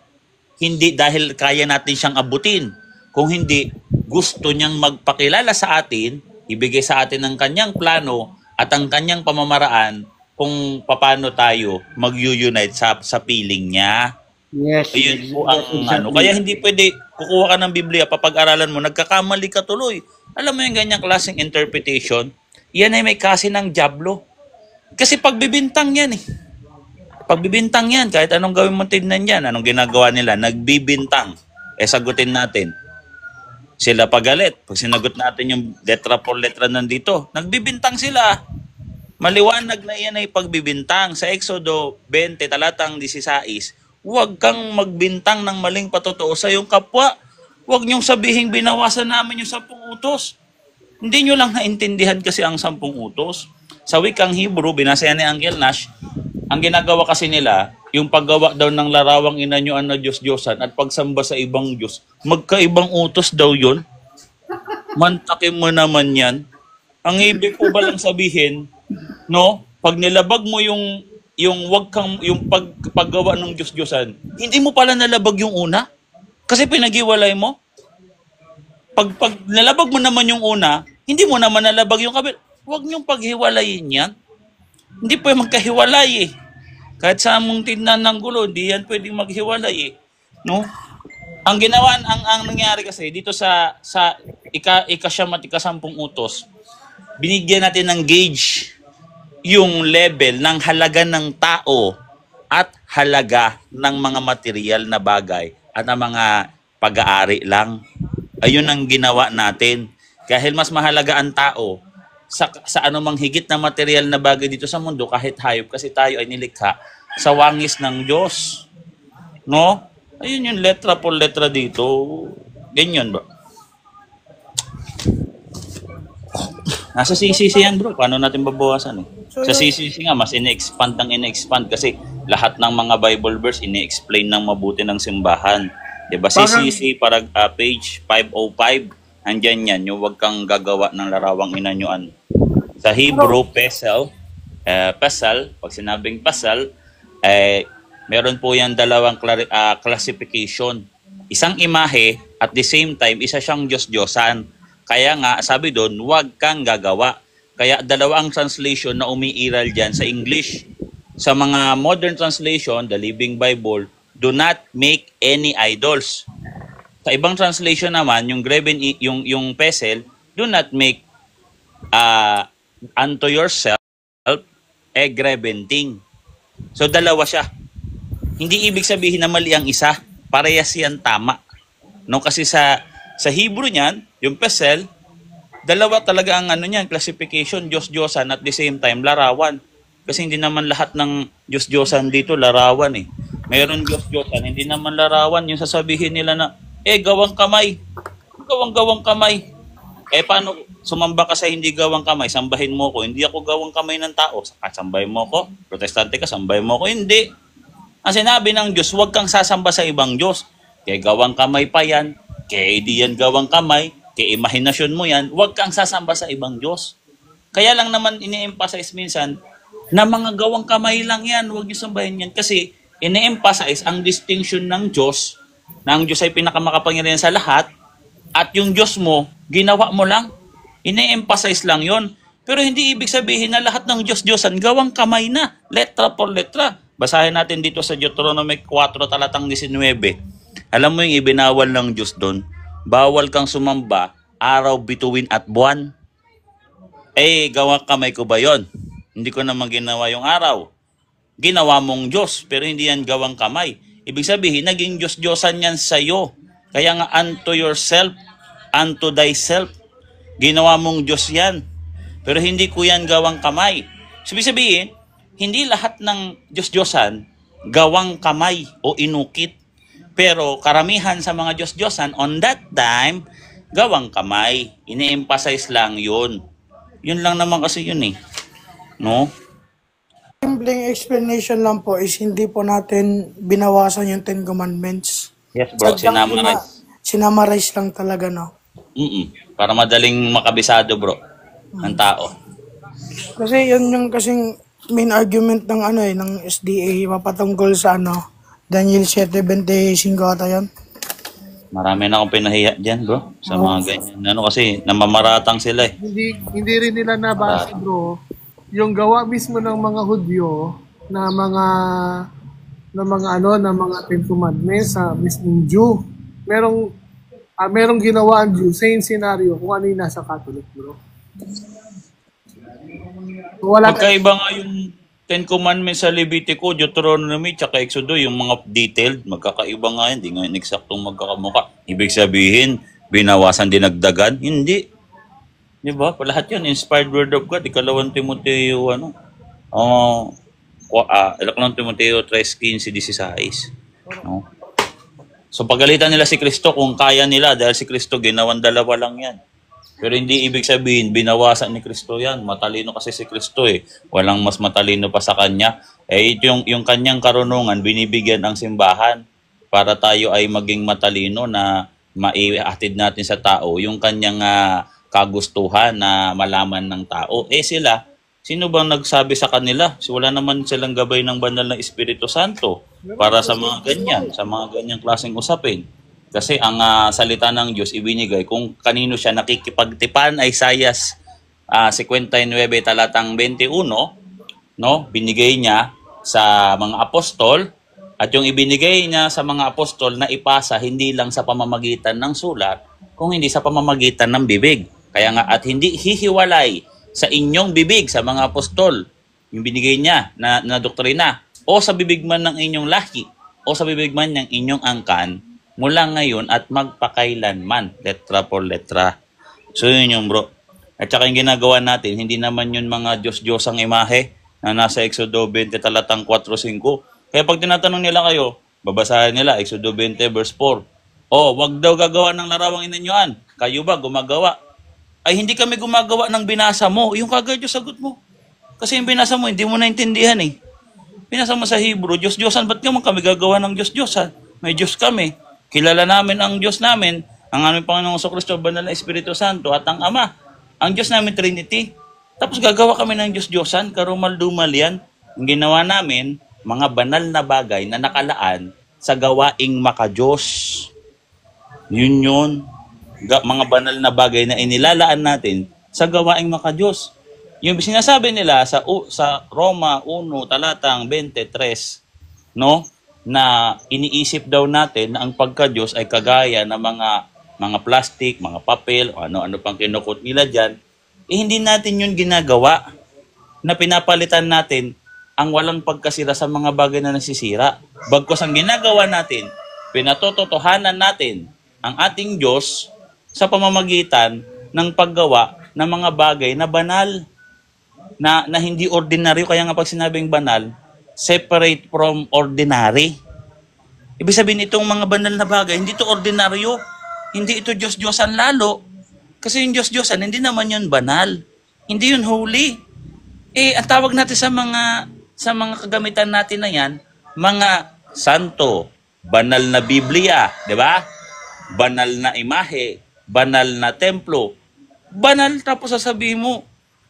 hindi dahil kaya natin siyang abutin. Kung hindi, gusto niyang magpakilala sa atin, ibigay sa atin ang kanyang plano at ang kanyang pamamaraan kung paano tayo mag-unite sa piling niya. Yes. Ayun po ang Kaya hindi pwede kukuha ka ng Biblia, papag-aralan mo, nagkakamali ka tuloy. Alam mo yung ganyang klaseng interpretation, yan ay may kasi ng dyablo. Kasi pagbibintang yan eh. Pagbibintang yan, kahit anong gawin mo tignan yan, anong ginagawa nila, nagbibintang. Sagutin natin. Sila pagalit. Pag sinagot natin yung letra por letra nandito, nagbibintang sila. Maliwanag na yan ay pagbibintang. Sa Exodo 20, talatang 16, huwag kang magbintang ng maling patotoo sa iyong kapwa. Huwag niyong sabihin binawasan namin yung 10 utos. Hindi niyo lang naintindihan kasi ang 10 utos. Sa wikang Hebrew, binasayan ni Uncle Nash, ang ginagawa kasi nila, yung paggawa daw ng larawang ina nyo na Diyos-Diyosan at pagsamba sa ibang Diyos, magkaibang utos daw yun. Mantakin mo naman yan. Ang ibig ko ba lang sabihin, no, pag nilabag mo yung paggawa ng Diyos-Diyosan, hindi mo pala nalabag yung una. Kasi pinag-iwalay mo. Pag nalabag mo naman yung una, hindi mo naman nalabag yung kabila. Huwag niyong paghiwalayin yan. Hindi po yung magkahiwalay eh. Kahit sa mong tignan ng gulo, hindi yan pwedeng maghiwalay eh. No? Ang ginawa, ang nangyari kasi dito sa ika-9 at ika-10 utos, binigyan natin ng gauge yung level ng halaga ng tao at halaga ng mga material na bagay at ang mga pag-aari lang. Ayun ang ginawa natin. Dahil mas mahalaga ang tao sa anumang higit na material na bagay dito sa mundo, kahit hayop, kasi tayo ay nilikha sa wangis ng Diyos. No? Ayun yung letra por letra dito. Ganyan bro. Nasa CCC yan bro. Paano natin babawasan eh? Sa CCC nga, mas ine-expand ng ine-expand kasi lahat ng mga Bible verse ine-explain ng mabuti ng simbahan. Diba? CCC, para page 505, andyan yan, yung wag kang gagawa ng larawang inanyuan. Sa Hebrew, pesel, pag sinabing pesel, meron po yan dalawang classification. Isang imahe, at the same time, isa siyang Diyos-Diyosan. Kaya nga, sabi doon, wag kang gagawa. Kaya dalawang translation na umiiral dyan sa English. Sa mga modern translation, the Living Bible, do not make any idols. Sa ibang translation naman, yung graven, yung pesel, do not make unto yourself a graven thing. So dalawa siya. Hindi ibig sabihin na mali ang isa, parehas yan tama. No, kasi sa Hebrew niyan, yung pesel, dalawa talaga ang niyan, classification, Diyos-Diyosan at the same time larawan. Kasi hindi naman lahat ng Diyos-Diyosan dito larawan eh. Mayroon Diyos-Diyosan, hindi naman larawan. Yung sasabihin nila na, gawang kamay. Gawang kamay. Paano sumamba ka sa hindi gawang kamay? Sambahin mo ko. Hindi ako gawang kamay ng tao. Sambahin mo ko. Protestante ka, sambahin mo ko. Hindi. Ang sinabi ng Diyos, huwag kang sasamba sa ibang Diyos. Kaya gawang kamay pa yan. Kaya di yan gawang kamay. Kaya imahinasyon mo yan. Huwag kang sasamba sa ibang Diyos. Kaya lang naman ini-emphasize minsan na mga gawang kamay lang yan. Huwag niyo sambahin yan. Kasi ini-emphasize ang distinction ng Diyos na ang Diyos ay pinakamakapangyarihan sa lahat at yung Diyos mo, ginawa mo lang. Ini-emphasize lang yon. Pero hindi ibig sabihin na lahat ng Diyos-Diyosan gawang kamay na. Letra por letra. Basahin natin dito sa Deuteronomy 4 talatang 19. Alam mo yung ibinawal ng Diyos doon? Bawal kang sumamba araw, bituin at buwan. Gawang kamay ko ba yon? Hindi ko naman ginawa yung araw. Ginawa mong Diyos, pero hindi yan gawang kamay. Ibig sabihin, naging Diyos-Diyosan yan sa'yo. Kaya nga, unto yourself, unto thyself. Ginawa mong Diyos yan. Pero hindi ko yan gawang kamay. Ibig sabihin, hindi lahat ng Diyos-Diyosan gawang kamay o inukit. Pero karamihan sa mga Diyos-Diyosan, on that time, gawang kamay. Ini-emphasize lang yun. Yun lang naman kasi yun eh. No? Simpleng explanation lang po is hindi po natin binawasan yung 10 Commandments. Yes bro, Sinamarize lang talaga, no? Para madaling makabisado bro, ng tao. Kasi yun yung kasing main argument ng ng SDA mapatungkol sa Daniel 7:25 ata yun. Marami na akong pinahiya dyan bro, sa mga ganyan. Kasi namamaratang sila eh. Hindi rin nila nabasa bro, yung gawa mismo ng mga Hudyo na mga Ten Commandments sa mismong Jew. Merong ginawa ang Jew, same scenario kung ano yung nasa Catholic bro. Magkaiba nga yung Ten Commandments sa Levitico, Deuteronomy, tsaka Exodo, yung mga detailed, magkakaiba nga yan, hindi nga yung eksaktong magkakamuka. Ibig sabihin, binawasan, dinagdagan? Hindi. Di ba? Lahat yun, inspired word of God. Ikalawang Timoteo, Ikalawang Timoteo 3:15-16. No? So pagalitan nila si Kristo kung kaya nila dahil si Kristo ginawan dalawa lang yan. Pero hindi ibig sabihin binawasan ni Kristo yan. Matalino kasi si Kristo eh. Walang mas matalino pa sa kanya. Yung kanyang karunungan binibigyan ang simbahan para tayo ay maging matalino na maihatid natin sa tao yung kanyang kagustuhan na malaman ng tao. Sila, sino bang nagsabi sa kanila? Wala naman silang gabay ng banal na Espiritu Santo para sa mga ganyang klaseng usapin. Kasi ang salita ng Diyos ibinigay kung kanino siya nakikipagtipan ay Isaias 59 talatang 21, no? Binigay niya sa mga apostol at yung ibinigay niya sa mga apostol na ipasa hindi lang sa pamamagitan ng sulat, kung hindi sa pamamagitan ng bibig. Kaya nga at hindi hihiwalay sa inyong bibig sa mga apostol yung binigay niya na doktrina o sa bibig man ng inyong lahi o sa bibig man ng inyong angkan mula ngayon at magpakailanman, letra por letra. So yun yung bro. At saka yung ginagawa natin, hindi naman yun mga Diyos-Diyos ang imahe na nasa Exodo 20 talatang 4-5. Kaya pag tinatanong nila kayo, Babasahin nila, Exodo 20 verse 4. Oh, wag daw gagawa ng larawang inanyuan. Kayo ba gumagawa? Ay, hindi kami gumagawa ng binasa mo. Yung kagad yung sagot mo. Kasi yung binasa mo, hindi mo naintindihan eh. Binasa mo sa Hebrew, Diyos-Diyosan. Ba't naman kami gagawa ng Diyos-Diyosan? May Diyos kami. Kilala namin ang Diyos namin, ang aming Panginoong Kristo, Banal na Espiritu Santo, at ang Ama. Ang Diyos namin, Trinity. Tapos gagawa kami ng Diyos-Diyosan, karumal-dumal yan. Ang ginawa namin, mga banal na bagay na nakalaan sa gawaing makadiyos. Yun. Mga banal na bagay na inilalaan natin sa gawaing makadiyos. Yung sinasabi nila sa Roma 1 talatang 23, no, na iniisip daw natin na ang pagkadiyos ay kagaya ng mga plastic, mga papel, o ano pang kinukot nila diyan. Hindi natin yun ginagawa, na pinapalitan natin ang walang pagkasira sa mga bagay na nasisira. Bagkus ang ginagawa natin, pinatototohanan natin ang ating Diyos sa pamamagitan ng paggawa ng mga bagay na banal, na hindi ordinaryo. Kaya nga pag sinabing banal, separate from ordinary. Ibig sabihin itong mga banal na bagay, hindi ito ordinaryo, hindi ito Diyos-Diyosan lalo. Kasi yung Diyos-Diyosan, hindi naman yun banal, hindi yun holy. Ang tawag natin sa mga kagamitan natin na yan, mga santo, banal na Biblia, di ba? Banal na imahe, banal na templo. Banal, tapos sasabihin mo,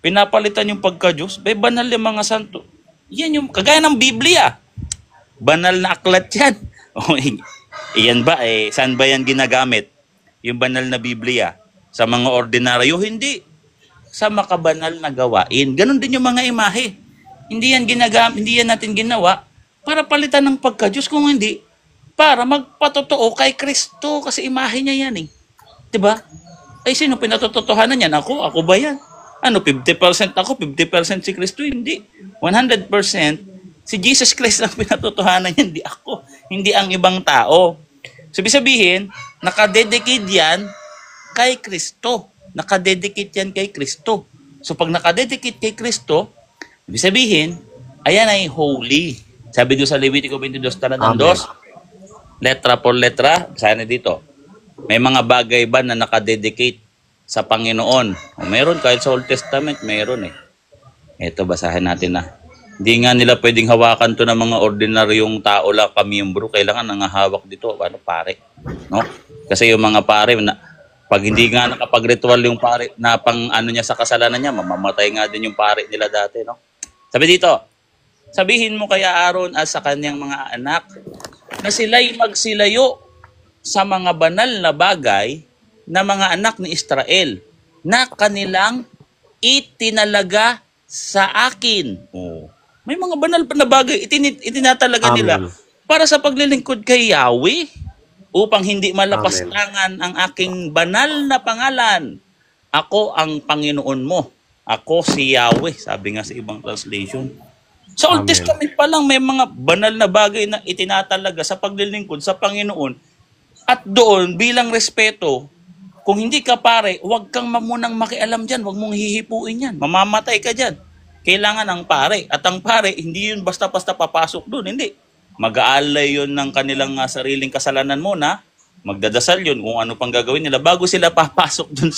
pinapalitan yung pagka-Diyos, banal yung mga santo. Yan yung, kagaya ng Biblia. Banal na aklat yan. Iyan ba, saan ba yan ginagamit? Yung banal na Biblia. Sa mga ordinaryo, hindi. Sa makabanal na gawain. Ganon din yung mga imahe. Hindi yan natin ginawa para palitan ng pagka-Diyos, kung hindi para magpatotoo kay Kristo, kasi imahe niya yan eh. 'Di ba? Ay, sino pinatototohanan niyan? Ako ba yan? 50% ako, 50% si Kristo? Hindi. 100% si Jesus Christ lang pinatotohanan niyan, hindi ako. Hindi ang ibang tao. Sabihin, nakadedicate yan kay Kristo. Nakadedicate yan kay Kristo. So pag nakadedicate kay Kristo, ibig sabihin, ayan ay holy. Sabi doon sa Levitico 22, talatang 2, letra por letra, sana dito. May mga bagay ba na nakadedicate sa Panginoon? O meron, kahit sa Old Testament, meron eh. Ito, basahin natin na. Hindi nga nila pwedeng hawakan to ng mga ordinaryong tao lang, kamiyembro. Kailangan nangahawak dito, pare. No? Kasi yung mga pare, pag hindi nga nakapag-ritual yung pare na niya sa kasalanan niya, mamamatay nga din yung pare nila dati, no? Sabi dito, sabihin mo kay Aaron at sa kanyang mga anak na sila'y magsilayo sa mga banal na bagay na mga anak ni Israel na kanilang itinalaga sa akin. Oh. May mga banal na bagay itinatalaga nila para sa paglilingkod kay Yahweh, upang hindi malapastangan ang aking banal na pangalan. Ako ang Panginoon mo. Ako si Yahweh, sabi nga sa ibang translation. Sa Old Testament pa lang may mga banal na bagay na itinatalaga sa paglilingkod sa Panginoon. At doon, bilang respeto, kung hindi ka pare, huwag kang mamunang makialam dyan. Huwag mong hihipuin yan. Mamamatay ka dyan. Kailangan ang pare. At ang pare, hindi yun basta-basta papasok doon. Hindi. Mag-aalay yun ng kanilang sariling kasalanan muna. Magdadasal yun kung ano pang gagawin nila bago sila papasok doon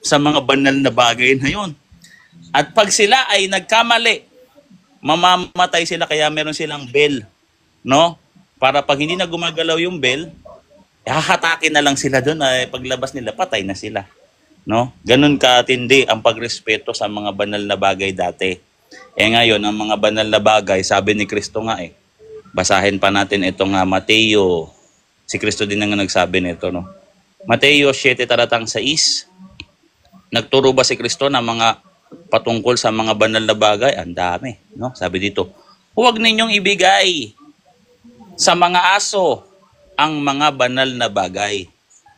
sa mga banal na bagay na yun. At pag sila ay nagkamali, mamamatay sila, kaya meron silang bell, no? Para pag hindi na gumagalaw yung bell, hahatakin na lang sila doon, ay paglabas nila patay na sila, no? Ganun katindi ang pagrespeto sa mga banal na bagay dati. Ngayon ang mga banal na bagay, sabi ni Kristo nga basahin pa natin itong Mateo. Si Kristo din ang nagsabi nito, no? Mateo 7 talatang 6. Nagturo ba si Kristo ng mga patungkol sa mga banal na bagay? Ang dami, no? Sabi dito, huwag ninyong ibigay sa mga aso ang mga banal na bagay.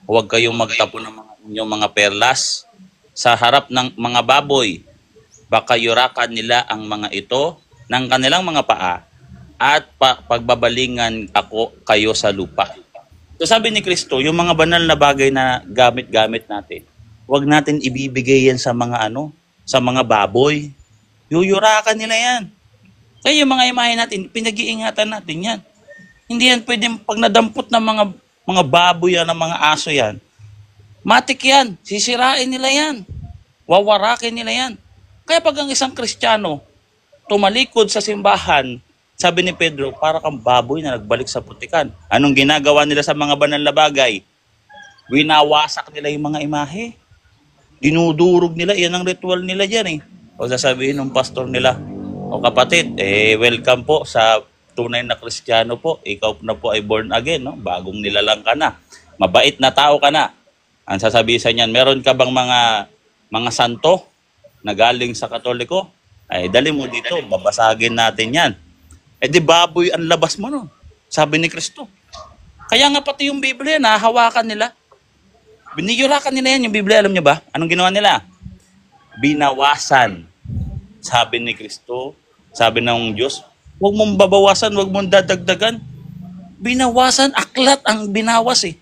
Huwag kayong magtapo ng inyong mga perlas sa harap ng mga baboy. Baka yurakan nila ang mga ito ng kanilang mga paa at pagbabalingan ako kayo sa lupa. So sabi ni Kristo, yung mga banal na bagay na gamit-gamit natin, huwag natin ibibigay yan sa mga sa mga baboy. Yuyurakan nila yan. Kaya yung mga imahe natin, pinag-iingatan natin yan. Hindi yan pwedeng pag nadampot ng mga baboy yan, ng mga aso yan. Matik yan. Sisirain nila yan. Wawarakin nila yan. Kaya pag ang isang Kristiyano tumalikod sa simbahan, sabi ni Pedro, para kang baboy na nagbalik sa putikan. Anong ginagawa nila sa mga banal na bagay? Winawasak nila yung mga imahe. Dinudurog nila. Yan ang ritual nila dyan eh. O sasabihin ng pastor nila, o kapatid, welcome po sa tunay na Kristiyano po. Ikaw na po ay born again, no? Bagong nilalang ka na. Mabait na tao ka na. Ang sasabihin sa niyan, meron ka bang mga santo na galing sa Katoliko? Ay, dali mo dito, babasagin natin yan. Di baboy ang labas mo, no? Sabi ni Kristo. Kaya nga pati yung Biblia, nahahawakan nila. Biniyurakan nila yan, yung Biblia, alam niyo ba? Anong ginawa nila? Binawasan. Sabi ni Kristo, sabi ng Diyos, huwag mong babawasan, huwag mong dadagdagan. Binawasan, aklat ang binawas eh.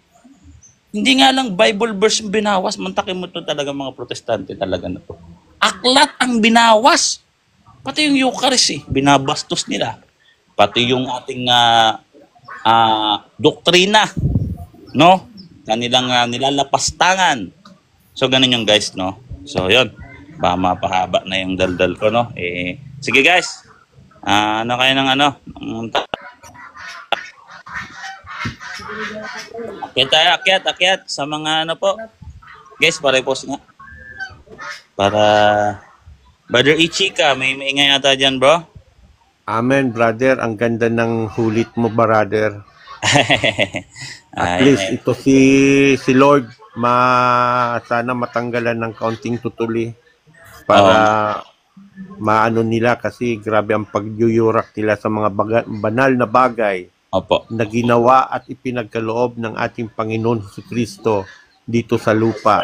Hindi nga lang Bible verse yung binawas, mantakin mo to talaga mga protestante talaga na to. Aklat ang binawas. Pati yung Eucharist eh, binabastos nila. Pati yung ating doktrina, no? Kanilang nilalapastangan. So, ganun yung guys, no? So, yun. Baka mapahaba na yung daldal ko, no? Sige guys. Ano kayo ng ano? Akyat sa mga ano po. Guys, pare-post nga. Para Brother Ichika, may maingay ata dyan, bro. Amen, brother. Ang ganda ng hulit mo, brother. At least ito si Lord sana matanggalan ng kaunting tutuli para maano nila kasi grabe ang pagyuyurak nila sa mga banal na bagay na ginawa at ipinagkaloob ng ating Panginoon Jesucristo dito sa lupa.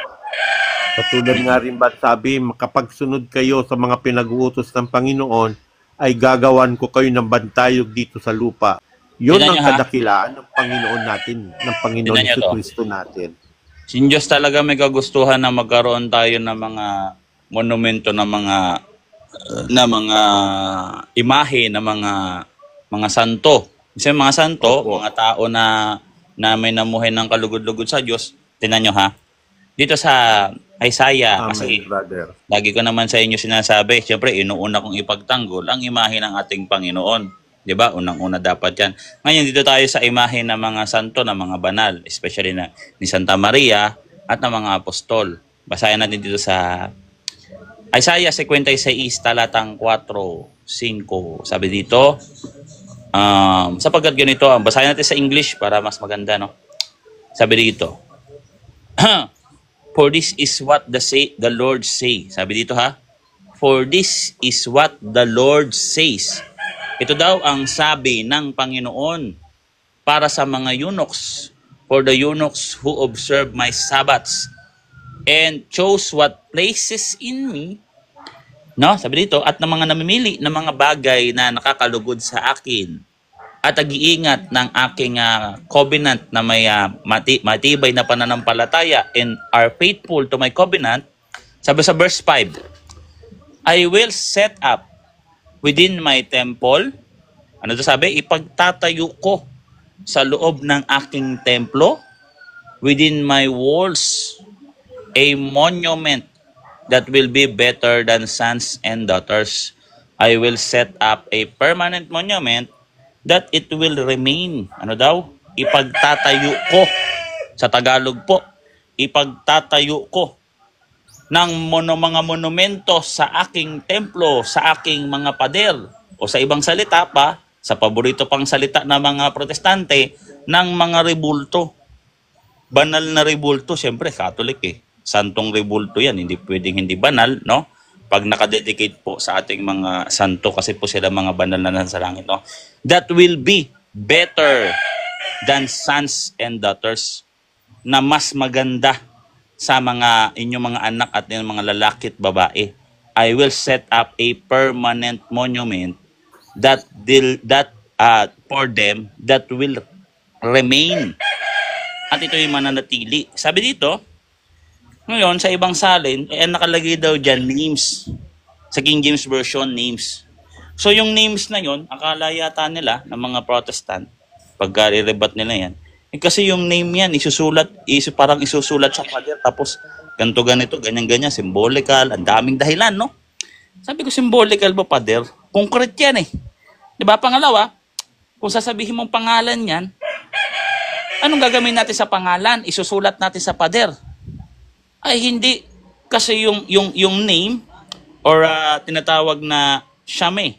Katulad nga rin ba sabi, makapagsunod kayo sa mga pinag-uutos ng Panginoon ay gagawan ko kayo ng bantayog dito sa lupa. Yun ang kadakilaan ng Panginoon natin, ng Panginoon Jesucristo natin. Si Diyos talaga may kagustuhan na magkaroon tayo ng mga monumento ng mga imahe ng mga santo. Kasi mga santo, mga tao na may namuhay ng kalugod-lugod sa Diyos. Tingnan nyo ha. Dito sa Isaiah, kasi lagi ko naman sa inyo sinasabi, siyempre inuuna kong ipagtanggol ang imahe ng ating Panginoon. Diba? Unang-una dapat yan. Ngayon dito tayo sa imahe ng mga santo, ng mga banal, especially ni Santa Maria at ng mga apostol. Basahin natin dito sa Isaiah 56, talatang 4-5. Sabi dito, sapagkat ganito, basahin natin sa English para mas maganda, no? Sabi dito, for this is what the Lord say. Sabi dito ha, for this is what the Lord says. Ito daw ang sabi ng Panginoon para sa mga eunuchs, for the eunuchs who observe my Sabbaths and chose what places in me, no? Sabi dito, at ng mga namimili ng mga bagay na nakakalugod sa akin at nag-iingat ng aking covenant na may matibay na pananampalataya and are faithful to my covenant. Sabi sa verse 5, I will set up within my temple, ano to sabi? Ipagtatayo ko sa loob ng aking templo, within my walls, a monument that will be better than sons and daughters. I will set up a permanent monument that it will remain. Ano daw? Ipagtatayo ko. Sa Tagalog po, ipagtatayo ko ng mga monumento sa aking templo, sa aking mga pader, o sa ibang salita pa, sa paborito pang salita ng mga protestante, ng mga rebulto. Banal na rebulto, siyempre, Catholic eh. Santong rebulto yan, hindi pwedeng hindi banal, no? Pag nakadedicate po sa ating mga santo, kasi po sila mga banal na nasa langit, no? That will be better than sons and daughters, na mas maganda sa mga inyong mga anak at inyong mga lalaki at babae. I will set up a permanent monument that for them that will remain. At ito yung mananatili. Sabi dito, ngayon sa ibang salin, nakalagay daw dyan names. Sa King James Version, names. So yung names na yon, akala yata nila ng mga Protestant, pagka i-rebat nila yan. Kasi yung name yan, parang isusulat sa pader, tapos ganito, ganito, ganyan-ganyan, symbolical, ang daming dahilan, no? Sabi ko, symbolical ba, pader? Concrete yan eh. Diba? Pangalawa, kung sasabihin mong pangalan yan, anong gagawin natin sa pangalan? Isusulat natin sa pader. Ay, hindi. Kasi yung name, or tinatawag na Shame,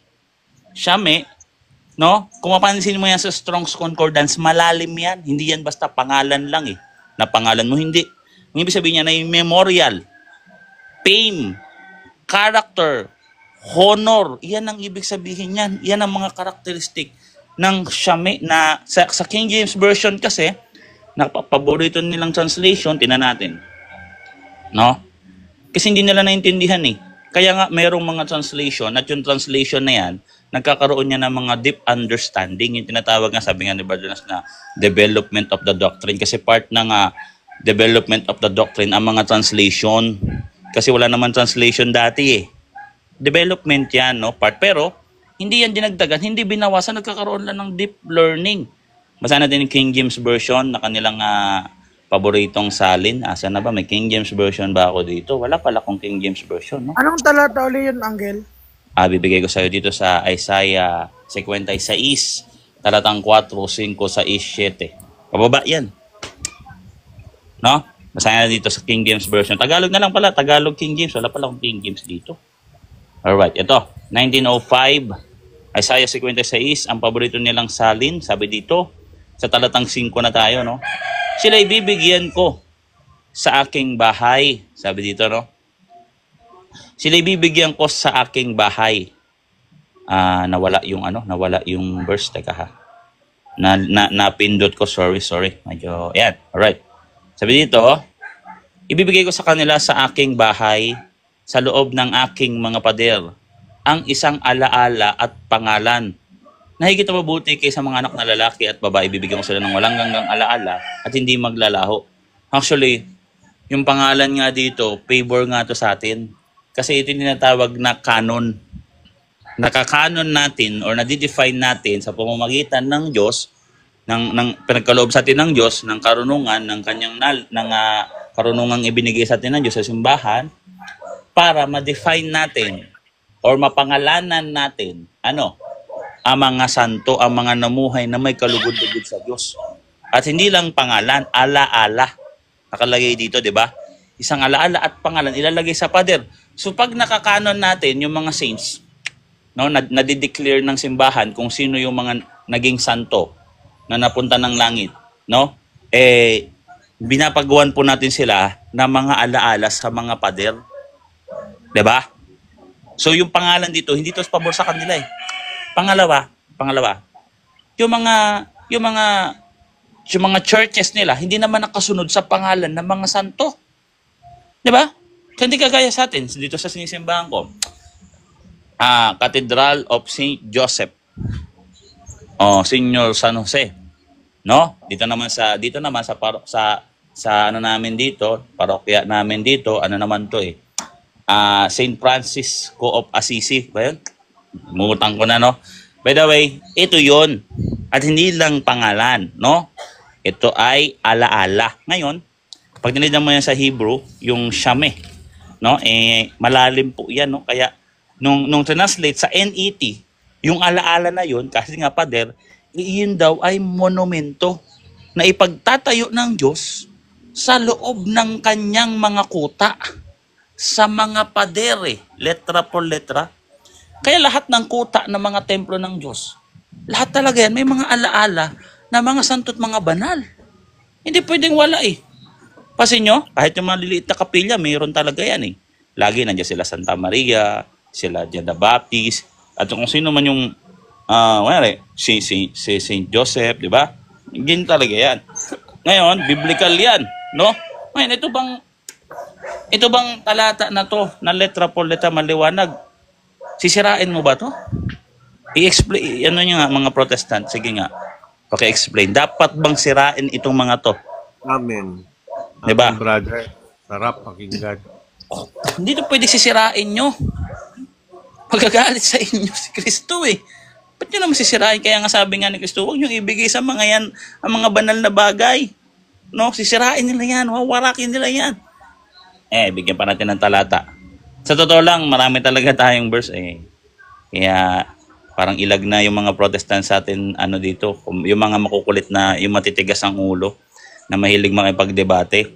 no? Kung mapansin mo yan sa Strong's Concordance, malalim yan. Hindi yan basta pangalan lang eh. Na pangalan mo, hindi. Ang ibig sabihin niya na yung memorial, fame, character, honor. Yan ang ibig sabihin yan. Yan ang mga karakteristik ng Shame na sa King James Version kasi, paborito nilang translation, tinan natin. No? Kasi hindi nila naintindihan eh. Kaya nga mayroong mga translation at yung translation na yan, nagkakaroon niya ng mga deep understanding. Yung tinatawag nga, sabi nga ni Brother Nas na development of the doctrine. Kasi part ng development of the doctrine ang mga translation. Kasi wala naman translation dati eh. Development yan, no? Part. Pero, hindi yan dinagdagan, hindi binawasan, nagkakaroon lang ng deep learning. Basa natin yung King James Version na kanilang paboritong salin. Asa na ba? May King James Version ba ako dito? Wala pala akong King James Version, no? Anong talata uli yun, Angel? Bibigay ko sa'yo dito sa Isaiah 56, talatang 4, 5, 6, 7. Pababa yan. No? Basahin na dito sa King James Version. Tagalog na lang pala. Tagalog King James. Wala pala akong King James dito. Alright, ito. 1905, Isaiah 56, ang paborito nilang salin. Sabi dito, sa talatang 5 na tayo, no? Sila ibibigyan ko sa aking bahay. Sabi dito, no? Sila ibibigyan ko sa aking bahay. Nawala yung verse. Teka ha. Napindot ko. Sorry. Medyo, yan. Alright. Sabi dito, ibibigay ko sa kanila sa aking bahay, sa loob ng aking mga pader, ang isang alaala at pangalan. Nahigit na mabuti kaysa mga anak na lalaki at babae, bibigyan ko sila ng walang hanggang alaala at hindi maglalaho. Actually, yung pangalan nga dito, favor nga to sa atin. Kasi ito yung tinatawag na canon. Nakakanon natin or nadidefine natin sa pamamagitan ng Diyos, ng pinagkaloob sa atin ng Diyos, ng karunungan, ng kanyang karunungang ibinigay sa atin ng Diyos sa simbahan, para ma-define natin or mapangalanan natin, ang mga santo, ang mga namuhay na may kalugod-lugod sa Diyos. At hindi lang pangalan, ala-ala. Nakalagay dito, di ba? Isang ala-ala at pangalan, ilalagay sa pader. So pag nakakanon natin yung mga saints, no, nadideclare ng simbahan kung sino yung mga naging santo na napunta ng langit, no? Binapagawan po natin sila na mga ala-ala sa mga pader. Di ba? So yung pangalan dito, hindi to pabor sa kanila eh. Pangalawa, yung mga churches nila, hindi naman nakasunod sa pangalan ng mga santo. Di ba? Hindi kagaya sa atin, dito sa sinisimbahan ko. Cathedral of St. Joseph. Senior San Jose. No? Dito naman sa ano namin dito, parokya namin dito, ano naman to eh. St. Francisco of Assisi ba yun? Mumutang ko na, no? By the way, ito yun. At hindi lang pangalan, no? Ito ay alaala. Ngayon, pag tinignan mo yan sa Hebrew, yung Shame, no? Malalim po yan, no? Kaya, nung translate sa NET, yung alaala na yun, kasi nga pader, iyon daw ay monumento na ipagtatayo ng Diyos sa loob ng kanyang mga kuta, sa mga pader, letra por letra. Kaya lahat ng kuta ng mga templo ng Diyos, lahat talaga yan, may mga alaala na mga santo at mga banal. Hindi pwedeng wala eh. Pasin nyo, kahit yung mga liliit na kapilya, mayroon talaga yan eh. Lagi nandiyan sila Santa Maria, sila John the Baptist, at kung sino man yung, si St. Joseph, di ba? Ganyan talaga yan. Ngayon, biblical yan, no? Ngayon, ito bang talata na to, na letra por letra maliwanag, sisirain mo ba to? I-explain, ano nga mga Protestant, sige nga, paki-explain. Dapat bang sirain itong mga to? Amen. Diba? Amen, brother. Sarap pakinggan. Hindi to pwede sisirain nyo. Magagalit sa inyo si Kristo eh. Ba't nyo naman sisirain? Kaya nga sabi nga ni Kristo, huwag nyo ibigay sa mga yan ang mga banal na bagay. No, sisirain nila yan, wawarakin nila yan. Bigyan pa natin ng talata. Sa totoo lang, marami talaga tayong verse Kaya parang ilag na yung mga Protestant sa atin dito, yung mga makukulit na, yung matitigas ang ulo, na mahilig makipagdebate.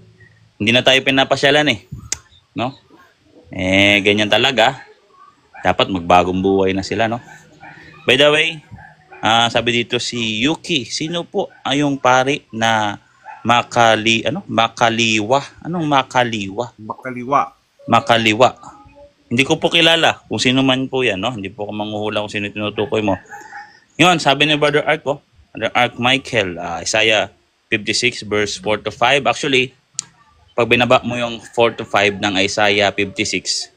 Hindi na tayo pinapasyalan no? Ganyan talaga. Dapat magbagong buhay na sila, no? By the way, sabi dito si Yuki, sino po yung pari na makaliwa? Anong makaliwa? Makaliwa. Hindi ko po kilala kung sino man po yan, no? Hindi po ako manghuhula kung sino tinutukoy mo. Yun, sabi ni Brother Ark, Brother Ark Michael, Isaiah 56 verse 4 to 5. Actually, pag binaba mo yung 4 to 5 ng Isaiah 56,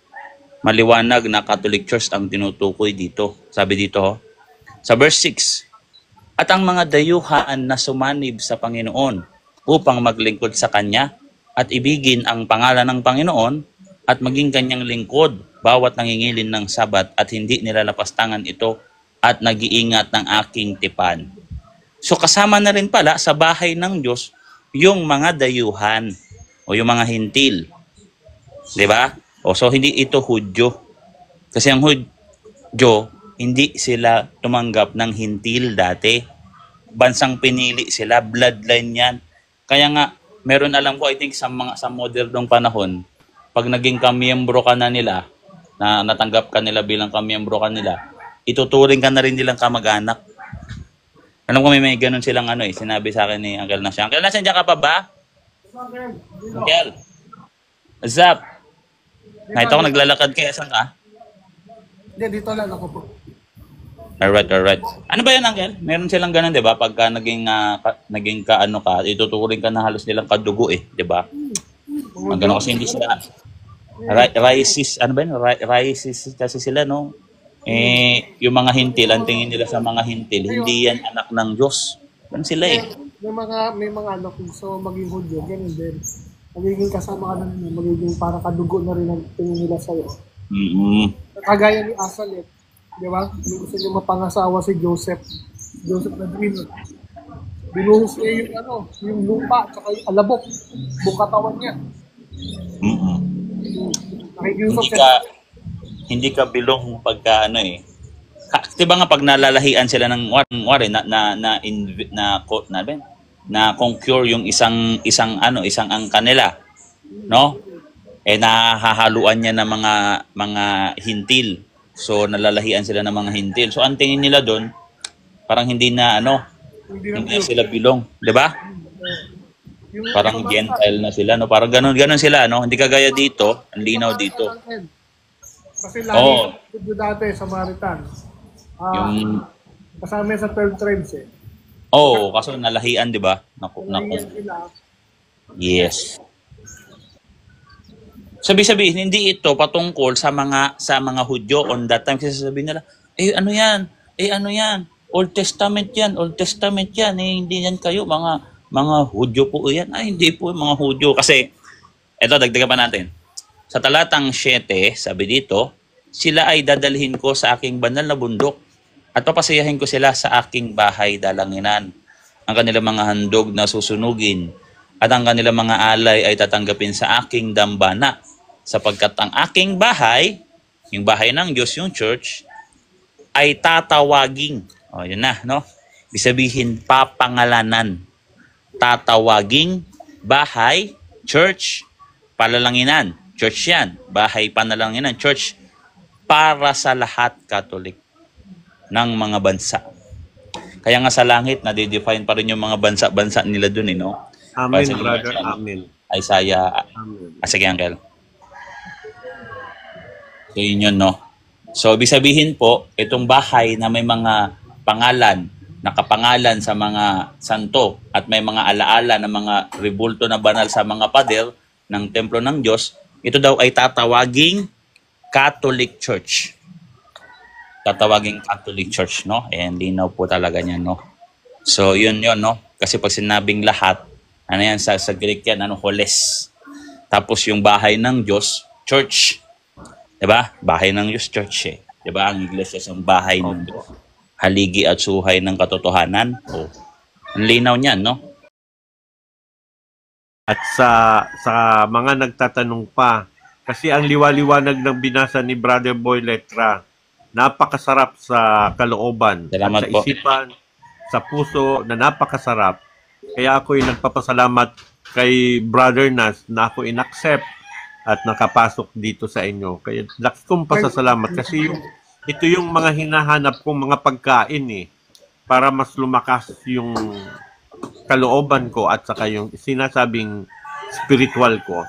maliwanag na Catholic Church ang tinutukoy dito. Sabi dito, sa verse 6, at ang mga dayuhan na sumanib sa Panginoon upang maglingkod sa Kanya at ibigin ang pangalan ng Panginoon at maging Kanyang lingkod bawat nangingilin ng Sabat at hindi nilalapastangan ito at nag-iingat ng aking tipan. So kasama na rin pala sa bahay ng Diyos yung mga dayuhan o yung mga hintil. Diba? So hindi ito Hudyo. Kasi ang Hudyo, hindi sila tumanggap ng hintil dati. Bansang pinili sila, bloodline yan. Kaya nga, meron alam ko, I think sa modernong panahon, pag naging kamiyembro ka na nila, na natanggap ka nila bilang kamiyembro ka nila, ituturing ka na rin nilang kamag-anak. Alam ko may ganun silang sinabi sa akin ni Uncle Nasya. Uncle Nasya, diyan ka pa ba? Uncle, what's up? Nakita ko naglalakad kaya, saan ka? Hindi, dito lang ako po. Alright. Ano ba yan, Uncle? Meron silang ganun, di ba? Pagka naging ka, ituturing ka na halos nilang kadugo, di ba? Ang ganun kasi hindi sila. Raisis, ano ba yun? Raisis kasi sila, no? Yung mga hintil, ang tingin nila sa mga hintil, hindi yan anak ng Diyos. Ganun sila May mga anak gusto maging Hudyo, ganun din. Magiging kasama ka na nila, magiging parang kadugo na rin ang tingin nila sa'yo. Kagaya ni Asalet, di ba? Hindi gusto niya mapangasawa si Joseph na dreamer. Binuhos niya yung lupa, tsaka yung alabok, buong katawan niya. Hindi ka bilong pagka Diba nga pag nalalahian sila ng na concure yung isang angka nila, no? Nahahaluan niya ng mga hintil. So nalalahian sila ng mga hintil. So ang tingin nila doon, parang hindi na sila bilong, 'di ba? Parang gentile na sila, no? Parang ganun sila, no? Hindi kagaya dito, ang linaw dito. Kasi lagi dati sa Samaritan. Kasama sa 12 tribes kaso nalahian, 'di ba? Naku. Yes. Sabi-sabihin, hindi ito patungkol sa mga Hudyo on that time. Kasi sasabihin nila, ano yan? Old Testament yan. Hindi yan kayo, mga Hudyo po yan. Hindi po mga Hudyo. Kasi, eto, dagdagan pa natin. Sa talatang 7, sabi dito, sila ay dadalhin ko sa aking banal na bundok at papasayahin ko sila sa aking bahay dalanginan. Ang kanilang mga handog na susunugin at ang kanilang mga alay ay tatanggapin sa aking dambana. Sapagkat ang aking bahay, yung bahay ng Diyos, yung church, ay tatawaging. Yun na, no? Ibig sabihin, papangalanan. Tatawaging bahay, church, palalanginan. Church yan. Bahay, panalanginan. Church, para sa lahat Catholic ng mga bansa. Kaya nga sa langit, nadidefine pa rin yung mga bansa-bansa nila dun, no? Amen, brother. Amen. Isaiah. Sige, Uncle. So, yun, no? So, ibig sabihin po, itong bahay na may mga pangalan, nakapangalan sa mga santo at may mga alaala ng mga rebulto na banal sa mga pader ng templo ng Diyos, ito daw ay tatawaging Catholic Church. Tatawaging Catholic Church, no? Linaw po talaga niyan, no? So, yun, no? Kasi pag sinabing lahat, yan, sa Greek yan, holes. Tapos yung bahay ng Diyos, church. Diba? Bahay ng Diyos, church Diba? Ang iglesia sa bahay ng Diyos. haligi at suhay ng katotohanan. Oh, ang linaw niyan, no? At sa mga nagtatanong pa, kasi ang liwaliwanag ng binasa ni Brother Boy Letra, napakasarap sa kalooban Salamat at sa po. isipan, sa puso na napakasarap. Kaya ako'y nagpapasalamat kay Brother Nas na ako in-accept at nakapasok dito sa inyo. Kaya laki kong pasasalamat kasi ito yung mga hinahanap kong mga pagkain para mas lumakas yung kalooban ko at saka yung sinasabing spiritual ko.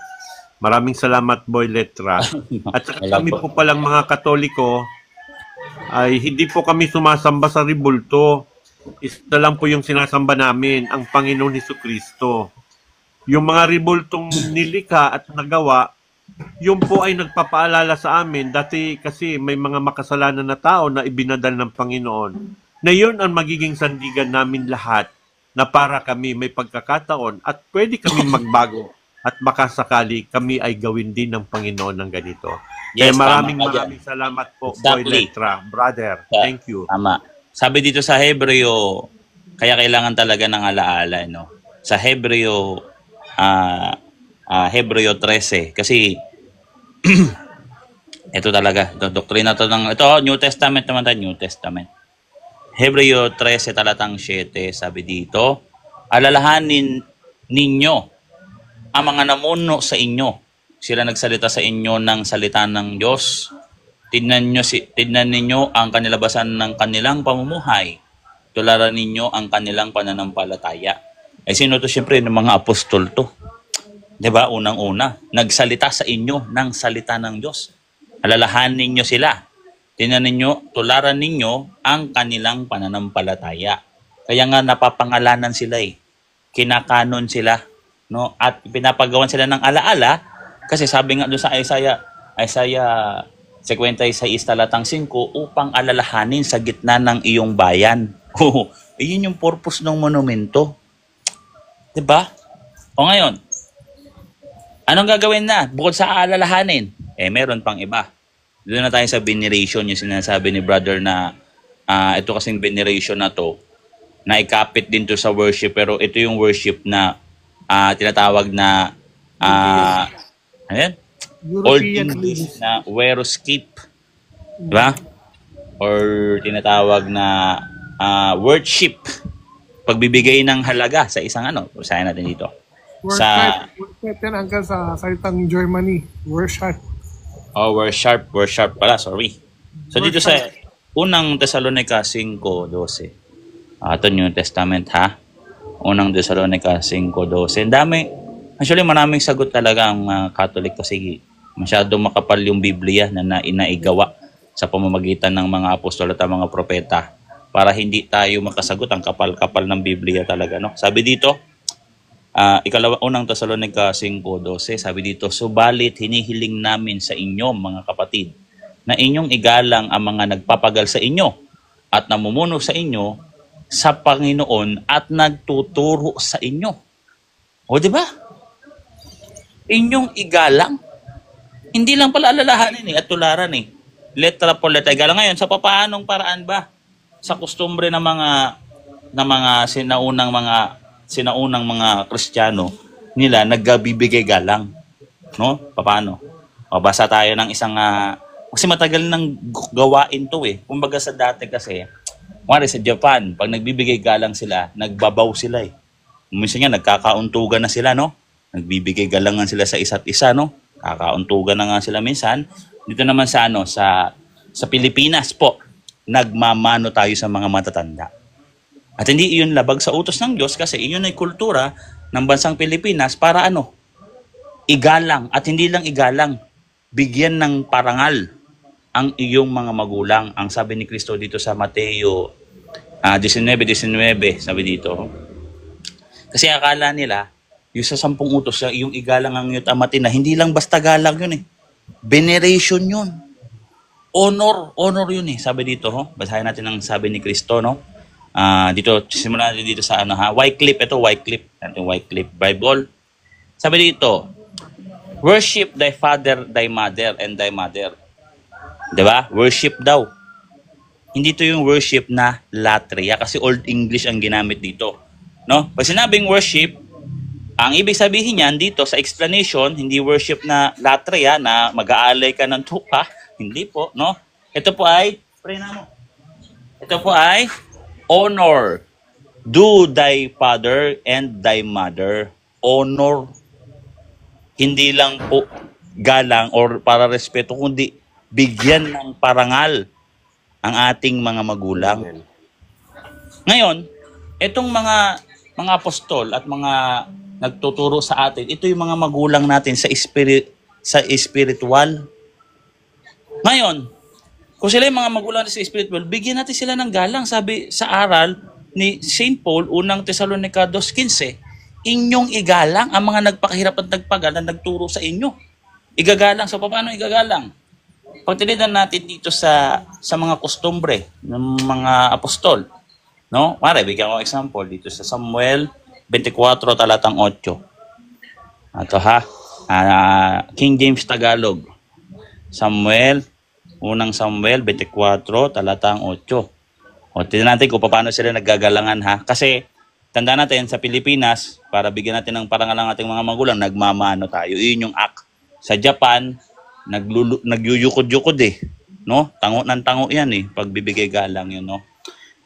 Maraming salamat, Boy Letra. At saka kami po palang mga Katoliko ay hindi po kami sumasamba sa ribulto. Isa lang po yung sinasamba namin, ang Panginoon Hesukristo. Yung mga ribultong nilikha at nagawa, yun po ay nagpapaalala sa amin. Dati kasi may mga makasalanan na tao na ibinadal ng Panginoon. Na yun ang magiging sandigan namin lahat na para kami may pagkakataon at pwede kami magbago at baka sakali kami ay gawin din ng Panginoon ng ganito. Kaya Yes, maraming tama ka maraming salamat po, Exactly. Boy Letra. Brother, thank you. Tama. Sabi dito sa Hebreo, kaya kailangan talaga ng alaala, no? Sa Hebreo, Hebreo 13. Kasi, ito talaga, doktrina to ng, ito, New Testament naman tayo, New Testament. Hebreo 13, talatang 7, sabi dito, alalahanin ninyo ang mga namuno sa inyo. Sila nagsalita sa inyo ng salita ng Diyos. Tignan ninyo ang kanilabasan ng kanilang pamumuhay. Tularan ninyo ang kanilang pananampalataya. Ay sino to? Siyempre, ng mga apostol to. Diba? Unang-una, nagsalita sa inyo ng salita ng Diyos. Alalahanin ninyo sila. Tignan ninyo, tularan ninyo ang kanilang pananampalataya. Kaya nga napapangalanan sila Kinakanon sila. No? At pinapagawan sila ng alaala kasi sabi nga doon sa Isaiah 56 talatang 5 upang alalahanin sa gitna ng iyong bayan. Iyon yung purpose ng monumento. 'Di ba? O ngayon, anong gagawin na bukod sa alalahanin? Meron pang iba. Doon na tayo sa veneration, yung sinasabi ni brother na ito kasing veneration na to, na ikapit din to sa worship, pero ito yung worship na tinatawag na Old English na worship, diba? Or tinatawag na worship, pagbibigay ng halaga sa isang basahin natin dito. Worship yan hanggang sa salitang Germany. Worship. Worship pala, sorry. So dito sa unang Thessalonica 5:12. Ito New Testament ha. Unang Thessalonica 5:12. Ang dami. Actually, maraming sagot talaga ang Catholic kasi masyadong makapal yung Biblia na inaigawa sa pamamagitan ng mga apostol at mga propeta para hindi tayo makasagot. Ang kapal-kapal ng Biblia talaga, no? Sabi dito, unang Thessalonica 5:12, sabi dito, subalit hinihiling namin sa inyo, mga kapatid, na inyong igalang ang mga nagpapagal sa inyo at namumuno sa inyo sa Panginoon at nagtuturo sa inyo. O, di ba? Inyong igalang. Hindi lang pala alalahanin at tularan Letra po letra. Igalang ngayon, sa papaanong paraan ba? Sa kustumbre ng mga sinaunang mga Kristiyano nila nagbibigay galang. No? Paano? O, basa tayo ng isang kasi matagal nang gawain to Kumbaga sa dati kasi, sa Japan, pag nagbibigay galang sila, nagbabaw sila Minsan nga, nagkakauntugan na sila, no? Nagbibigay galangan sila sa isa't isa, no? Kakauntugan na nga sila minsan. Dito naman sa Pilipinas po, nagmamano tayo sa mga matatanda. At hindi iyon labag sa utos ng Diyos kasi iyon ay kultura ng bansang Pilipinas para igalang. At hindi lang igalang, bigyan ng parangal ang iyong mga magulang. Ang sabi ni Kristo dito sa Mateo 19:19, sabi dito. Kasi akala nila, yung sa 10 utos, yung igalang ang iyong amatin na hindi lang basta galang yun Veneration yun. Honor yun Sabi dito, basahin natin ang sabi ni Kristo, no? Dito, simulan natin dito sa Wycliffe, ito Wycliffe Bible. Sabi dito, worship thy father, thy mother, and thy mother. Diba? Worship daw. Hindi to yung worship na latria kasi Old English ang ginamit dito. No? Pag sinabing worship, ang ibig sabihin niyan dito sa explanation, hindi worship na latria na mag-aalay ka ng tupa. Hindi po, no? Ito po ay, ito po ay honor. Do thy father and thy mother. Honor. Hindi lang po galang or para respeto, kundi bigyan ng parangal ang ating mga magulang. Ngayon, itong mga apostol at mga nagtuturo sa atin, ito yung mga magulang natin sa spiritual. Ngayon, kung sila yung mga magulang natin sa spiritual, bigyan natin sila ng galang. Sabi sa aral ni St. Paul, unang Thessalonica 2:15, inyong igalang ang mga nagpakahirap at nagpagal na nagturo sa inyo. Igagalang. So, paano igagalang? Pag tinitan natin dito sa mga kostumbre ng mga apostol, no? Mare, bigyan ko example dito sa Samuel 24, talatang 8. Ito ha, King James Tagalog. Unang Samuel 24, talatang 8. O, tignan natin kung paano sila naggagalangan ha. Kasi, tandaan natin sa Pilipinas, para bigyan natin ng parangal ang ating mga magulang, nagmamano tayo. Iyon yung act. Sa Japan, nagyuyukod-yukod eh. No? Tango ng tango yan eh. Pagbibigay galang yun, no?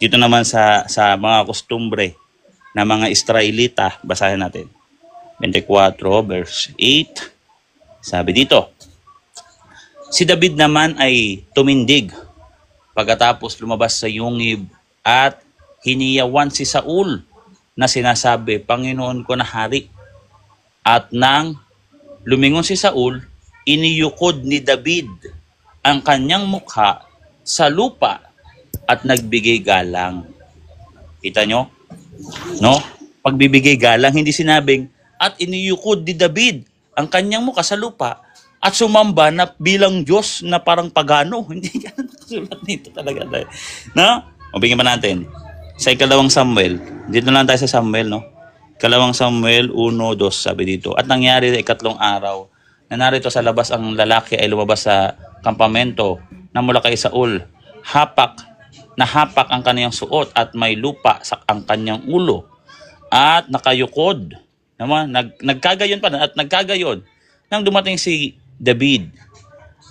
Dito naman sa mga kostumbre na mga Israelita, basahin natin. 24 verse 8. Sabi dito, si David naman ay tumindig pagkatapos lumabas sa yungib at hiniyawan si Saul na sinasabi, Panginoon ko na hari. At nang lumingon si Saul, iniyukod ni David ang kanyang mukha sa lupa at nagbigay galang. Kita nyo? No? Pagbibigay galang, hindi sinabing, at iniyukod ni David ang kanyang mukha sa lupa at sumamba na bilang Diyos na parang pagano. Hindi ganun nakasulat nito talaga. No? O bigyan pa natin. Sa ikalawang Samuel, dito lang tayo sa Samuel, no? Ikalawang Samuel 1:2, sabi dito. At nangyari sa ikatlong araw, na narito sa labas ang lalaki ay lumabas sa kampamento na mula kay Saul. Hapak ang kaniyang suot at may lupa sa ang kanyang ulo. At nakayukod. Nagkagayon pa at nagkagayon. Nang dumating si David,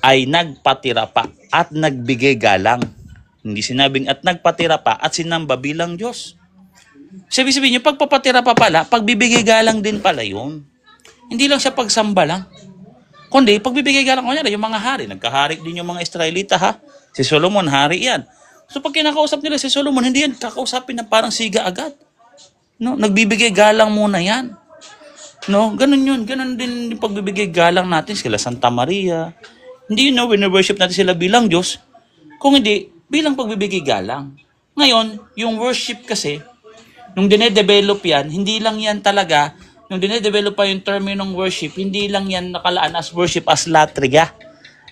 ay nagpatira pa at nagbigay galang. Hindi sinabing at nagpatira pa at sinamba bilang Diyos. Sabi-sabihin niyo, pagpapatira pa pala, pagbibigay galang din pala yun. Hindi lang siya pagsamba lang. Kundi, pagbibigay galang, kunyari, yung mga hari, nagkahari din yung mga Israelita ha. Si Solomon, hari yan. So pag kinakausap nila si Solomon, hindi yan kakausapin na parang siga agad. No? Nagbibigay galang muna yan. No, ganun yun. Ganun din yung pagbibigay galang natin sila Santa Maria. Hindi yun, no, wino-worship natin sila bilang Diyos. Kung hindi, bilang pagbibigay galang. Ngayon, yung worship kasi, nung dinedevelop yan, hindi lang yan talaga, nung dinedevelop pa yung term ng worship, hindi lang yan nakalaan as worship as latria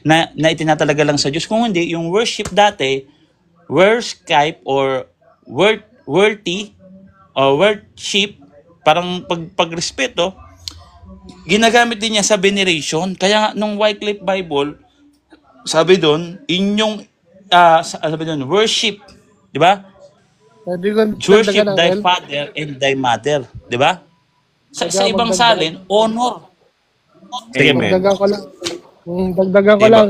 na itinatalaga lang sa Diyos. Kung hindi, yung worship dati, worship or worthy or worship, parang pagrespeto, ginagamit din niya sa veneration. Kaya nga, nung Wycliffe Bible, sabi doon, inyong, sabi doon, worship, di ba? Worship thy father and thy mother, di ba? Sa ibang salin, honor. Dagdagan ko lang. Dagdagan ko lang,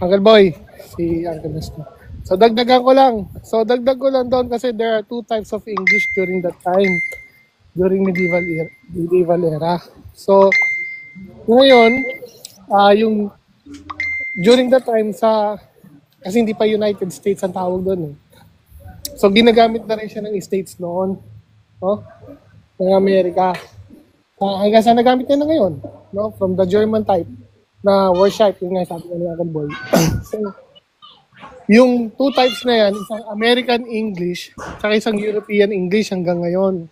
Uncle Boy. Si Uncle Nestor. So, dagdagan ko lang. So, dagdag ko lang doon kasi there are two types of English during that time. During medieval era. So, ngayon, yung during that time kasi hindi pa United States ang tawag doon. So, ginagamit na rin siya ng States noon. No? Ng Amerika. Hanggang sa nagamit niya na ngayon. No? From the German type na worship, yung nga sabi ko ni Uncle Boy. So, yung two types na yan, isang American English, saka isang European English hanggang ngayon.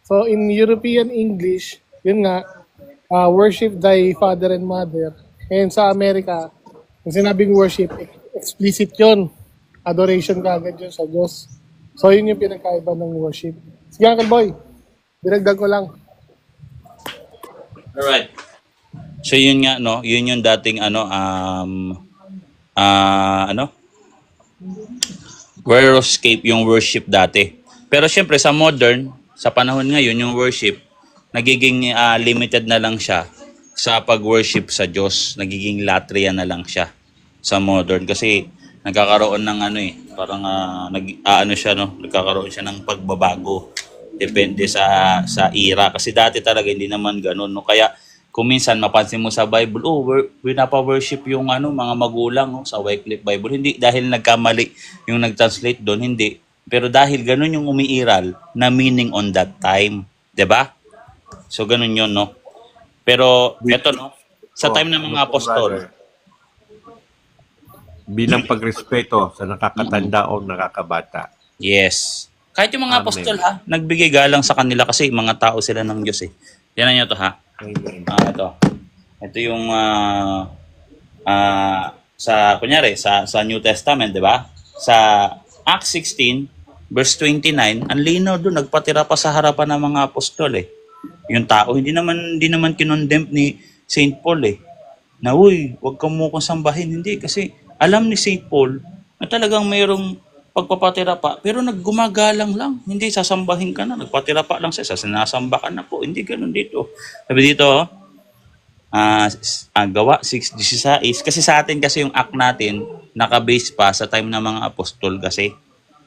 So, in European English, yun nga, worship thy father and mother. And sa Amerika, yung sinabing worship, explicit yun. Adoration ka agad yun sa Diyos. So, yun yung pinagkaiba ng worship. Sige, Uncle Boy. Dinagdag ko lang. Alright. So, yun nga, no? Yun yung dating, Worship yung worship dati. Pero syempre sa modern, sa panahon ngayon, yung worship, nagiging limited na lang siya sa pag-worship sa Diyos. Nagiging latria na lang siya sa modern. Kasi nagkakaroon ng parang nagkakaroon siya ng pagbabago. Depende sa era. Kasi dati talaga hindi naman ganun. No? Kaya kung minsan mapansin mo sa Bible, pinapa-worship yung mga magulang sa Wycliffe Bible. Hindi dahil nagkamali yung nag-translate doon, hindi. Pero dahil ganun yung umiiral na meaning on that time. 'Di ba? So ganun yun, no? Pero eto, no? Sa time ng mga apostol, bilang pagrespeto sa nakakatanda o nakakabata. yes. Kahit yung mga Amen. apostol nagbigay galang sa kanila kasi mga tao sila ng Diyos eh. Yan nyo to Amen. Ito yung kunyari sa New Testament, 'di ba? Sa Acts 16 verse 29, ang linaw doon, nagpatira pa sa harapan ng mga apostol eh. Yung tao hindi naman kinondemn ni Saint Paul eh. Na wag ka mo kong sambahin, hindi kasi alam ni Saint Paul na talagang mayroong pagpapatira pa, pero naggumagalang lang. Hindi sasambahin ka na, nagpatira pa lang siya, sinasamba ka na po. Hindi ganun dito. Sabi dito, Gawa 6:16, kasi sa atin kasi yung act natin, nakabase pa sa time ng mga apostol kasi.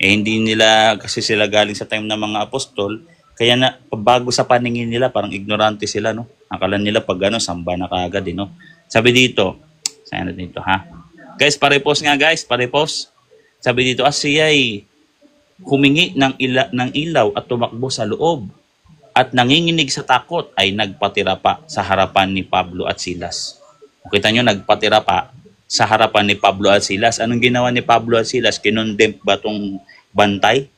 Hindi nila, kasi sila galing sa time ng mga apostol, kaya na, bago sa paningin nila, parang ignorante sila, no? Akala nila pag samba na kaagad, no? Sabi dito, saan natin dito, Guys, pare-post nga guys, pare-post. Sabi dito, siya'y humingi ng ilaw at tumakbo sa loob at nanginginig sa takot ay nagpatira pa sa harapan ni Pablo at Silas. Kita nyo, nagpatira pa sa harapan ni Pablo at Silas. Anong ginawa ni Pablo at Silas? Kinondemn ba itong bantay?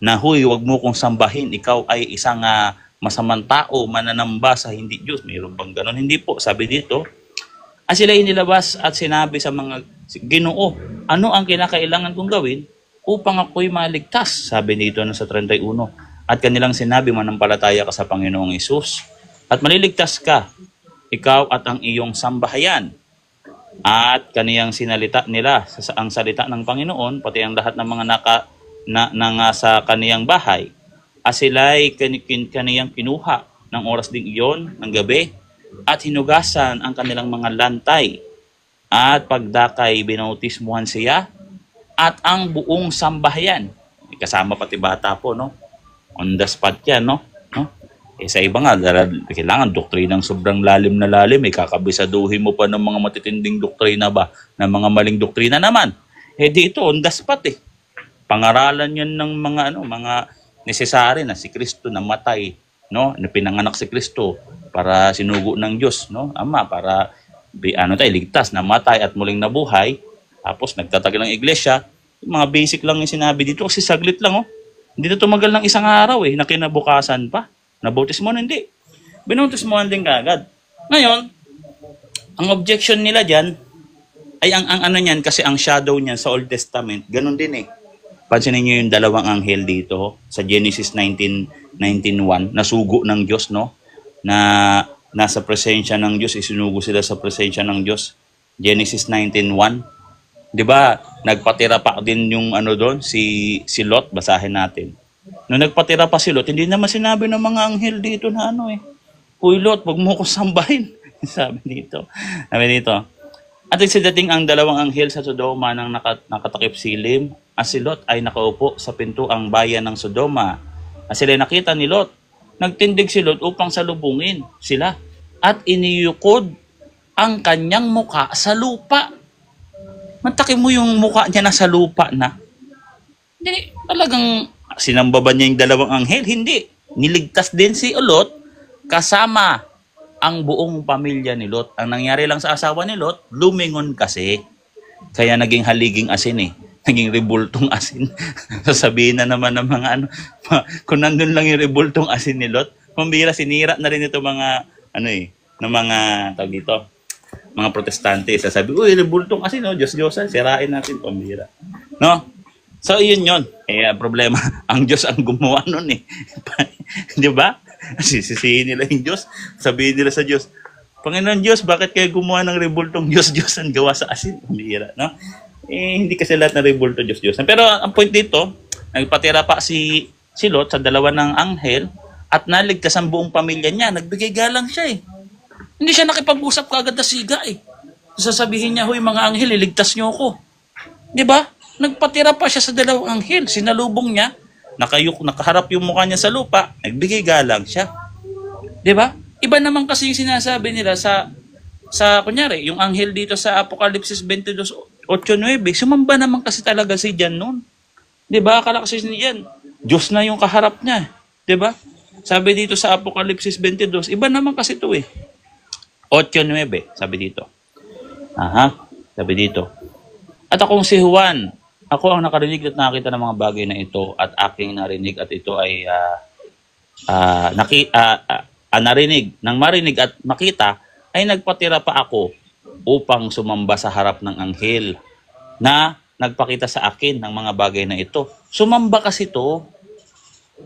Na, wag mo kong sambahin. Ikaw ay isang masamang tao, mananamba sa hindi Diyos. Mayroon bang ganon? Hindi po. Sabi dito, sila inilabas at sinabi sa mga Ginoo, ano ang kinakailangan kong gawin upang ako'y maligtas? Sabi dito sa 31. At kanilang sinabi, manampalataya ka sa Panginoong Hesus at maliligtas ka, ikaw at ang iyong sambahayan. At kaniyang sinalita nila ang salita ng Panginoon, pati ang lahat ng mga sa kaniyang bahay. Sila'y kaniyang kinuha ng oras ding iyon, ng gabi, at hinugasan ang kanilang mga lantay. At pagdakay, binautismuhan siya at ang buong sambahayan. Kasama pati bata po, no? On the spot yan, no? Sa iba nga, kailangan doktrinang sobrang lalim na lalim. Kakabisaduhin mo pa ng mga matitinding doktrina ba? Ng mga maling doktrina naman. Dito, on the spot eh. Pangaralan yan ng mga necessary na si Kristo namatay, no? Na pinanganak si Kristo para sinugo ng Diyos, no? Ama, para ligtas, namatay at muling nabuhay. Tapos nagtatagal ng iglesia. Yung mga basic lang yung sinabi dito kasi saglit lang, Hindi na tumagal ng isang araw na kinabukasan pa. Nabautismohan, hindi. Binautismohan din kaagad. Ngayon, ang objection nila dyan ay ang niyan kasi ang shadow niyan sa Old Testament, ganun din Pansinin niyo yung dalawang anghel dito sa Genesis 19:1, nasugo ng Diyos, no? Na nasa presensya ng Diyos, isinugo sila sa presensya ng Diyos. Genesis 19:1. 'Di ba? Nagpatira pa din yung doon, si Lot, basahin natin. Nung nagpatira pa si Lot, hindi naman sinabi ng mga anghel dito na Uy Lot, wag mo ko sambahin. Sabi dito. At dating ang dalawang anghel sa Sodoma nang nakatakip silim, si Lot ay nakaupo sa pintuang bayan ng Sodoma. Sila nakita ni Lot. Nagtindig si Lot upang salubungin sila at iniyukod ang kanyang muka sa lupa. Mantakin mo yung muka niya na sa lupa na. Hindi, talagang sinamba ba niya yung dalawang anghel? Hindi. Niligtas din si Lot kasama ang buong pamilya ni Lot. Ang nangyari lang sa asawa ni Lot, lumingon kasi. Kaya naging haliging asin Naging rebultong asin. Sasabihin na naman ng mga kung nandun lang yung rebultong asin ni Lot, pambira, sinira na rin ito mga, ng mga, tawag dito, mga protestante. Sasabi, uy, rebultong asin, Diyos-Diyosan, sirain natin, pambira. No? So, yun. Problema, ang Diyos ang gumawa nun Di ba? Sisihin nila yung Diyos, sabihin nila sa Diyos, Panginoon Diyos, bakit kayo gumawa ng rebultong Diyos-Diyosan gawa sa asin? Pambira, no? hindi kasi lahat na rebulto Diyos-Diyos. Pero ang point dito, nagpatira pa si Lot sa dalawa ng anghel at naligtas ang buong pamilya niya. Nagbigay galang siya eh. Hindi siya nakipag-usap kagad na siga eh. Sasabihin niya, huy mga anghel, iligtas niyo ako. Di ba? Nagpatira pa siya sa dalawang anghel. Sinalubong niya, nakaharap yung mukha niya sa lupa, nagbigay galang siya. Di ba? Iba naman kasi yung sinasabi nila sa kunyari, yung anghel dito sa Apokalipsis 22:8-9, sumamba naman kasi talaga si Jan noon. Di ba? Akala kasi ni Jan, Diyos na yung kaharap niya. Di ba? Sabi dito sa Apokalipsis 22, iba naman kasi ito eh. 8:9, sabi dito. Sabi dito. At akong si Juan, ako ang nakarinig at nakita ng mga bagay na ito at aking narinig at ito ay narinig. Nang marinig at makita, ay nagpatira pa ako upang sumamba sa harap ng anghel na nagpakita sa akin ng mga bagay na ito. Sumamba kasi ito.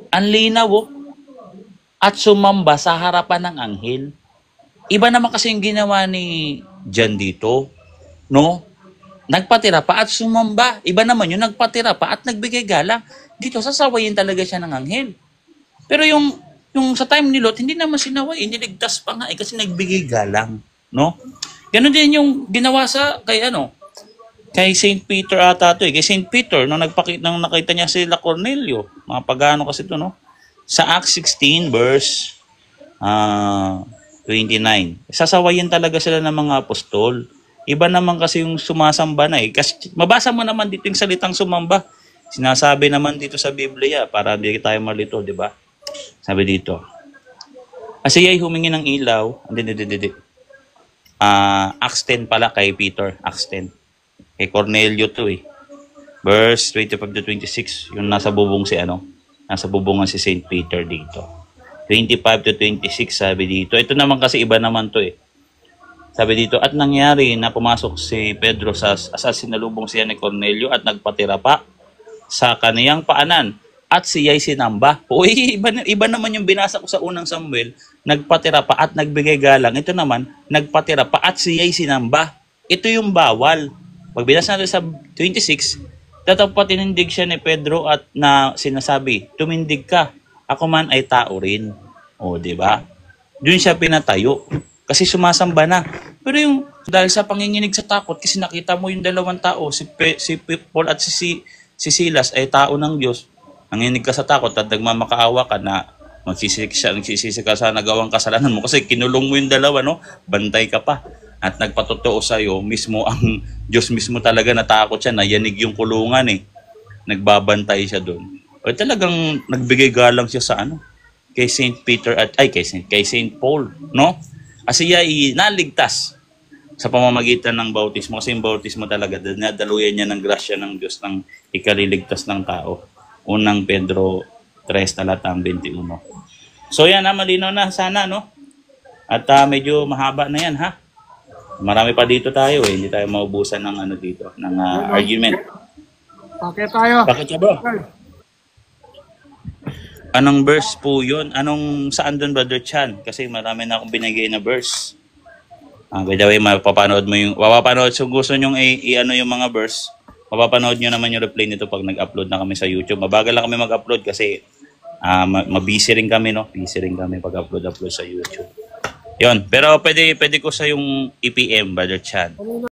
Ang linaw at sumamba sa harapan ng anghel. Iba naman kasi yung ginawa ni Jan dito. No? Nagpatira pa at sumamba. Iba naman yung nagpatira pa at nagbigay galang. Dito, sasawayin talaga siya ng anghel. Pero yung sa time ni Lot, hindi naman sinaway. Niligtas pa nga kasi nagbigay galang. No? Ganon din yung ginawa kay St. Peter ata ito eh. Kay St. Peter, nung nakita niya sila Cornelio, mga pagano kasi ito, no? Sa Acts 16 verse 29. Sasawayin talaga sila ng mga apostol. Iba naman kasi yung sumasamba na eh. Kasi mabasa mo naman dito yung salitang sumamba. Sinasabi naman dito sa Biblia para hindi tayo malito, di ba? Sabi dito. Asiya'y humingi ng ilaw. Acts 10 pala kay Peter. Acts 10. Kay Cornelio to eh. Verse 25-26. Yung nasa bubong nasa bubungan si St. Peter dito. 25-26 sabi dito. Ito naman kasi iba naman to eh. Sabi dito, at nangyari na pumasok si Pedro sa sinalubong siya ni Cornelio at nagpatira pa sa kaniyang paanan at siya'y sinamba. Uy, iba naman yung binasa ko sa unang Samuel, nagpatira pa at nagbigay galang. Ito naman, nagpatira pa at siya'y sinamba. Ito yung bawal. Pag binasa natin sa 26, tatapat tinindig siya ni Pedro at na sinasabi, tumindig ka, ako man ay tao rin. O, di ba? Doon siya pinatayo. Kasi sumasamba na. Pero yung dahil sa panginginig sa takot, kasi nakita mo yung dalawang tao, si Paul at si Silas ay tao ng Diyos. Nanginig ka sa takot at nagmamakaawa ka na magsisisi ka sa nagawang kasalanan mo. Kasi kinulong mo yung dalawa, no? Bantay ka pa. At nagpatotoo sa'yo, mismo ang Diyos mismo talaga natakot siya, nayanig yung kulungan eh. Nagbabantay siya doon. O talagang nagbigay galang siya sa kay St. Peter kay St. Paul, no? Kasi siya naligtas sa pamamagitan ng bautismo. Kasi yung bautismo talaga, nadaluyan niya ng grasya ng Diyos ng ikaliligtas ng tao. Unang Pedro 3, talatang 21. So yan malinaw na sana, no? At medyo mahaba na yan, ha? Marami pa dito tayo eh. Hindi tayo maubusan ng dito, ng argument. Okay tayo. Bakit ka, bro? Anong verse po yun? Saan doon, Brother Chan? Kasi marami na akong binigay na verse. By the way, mapapanood so gusto nyong yung mga verse, mapapanood nyo naman yung replay nito pag nag-upload na kami sa YouTube. Mabagal lang kami mag-upload kasi mabisi rin kami, no? Busy rin kami pag-upload sa YouTube. Yon. Pero pwede ko sa yung EPM, Brother Chan.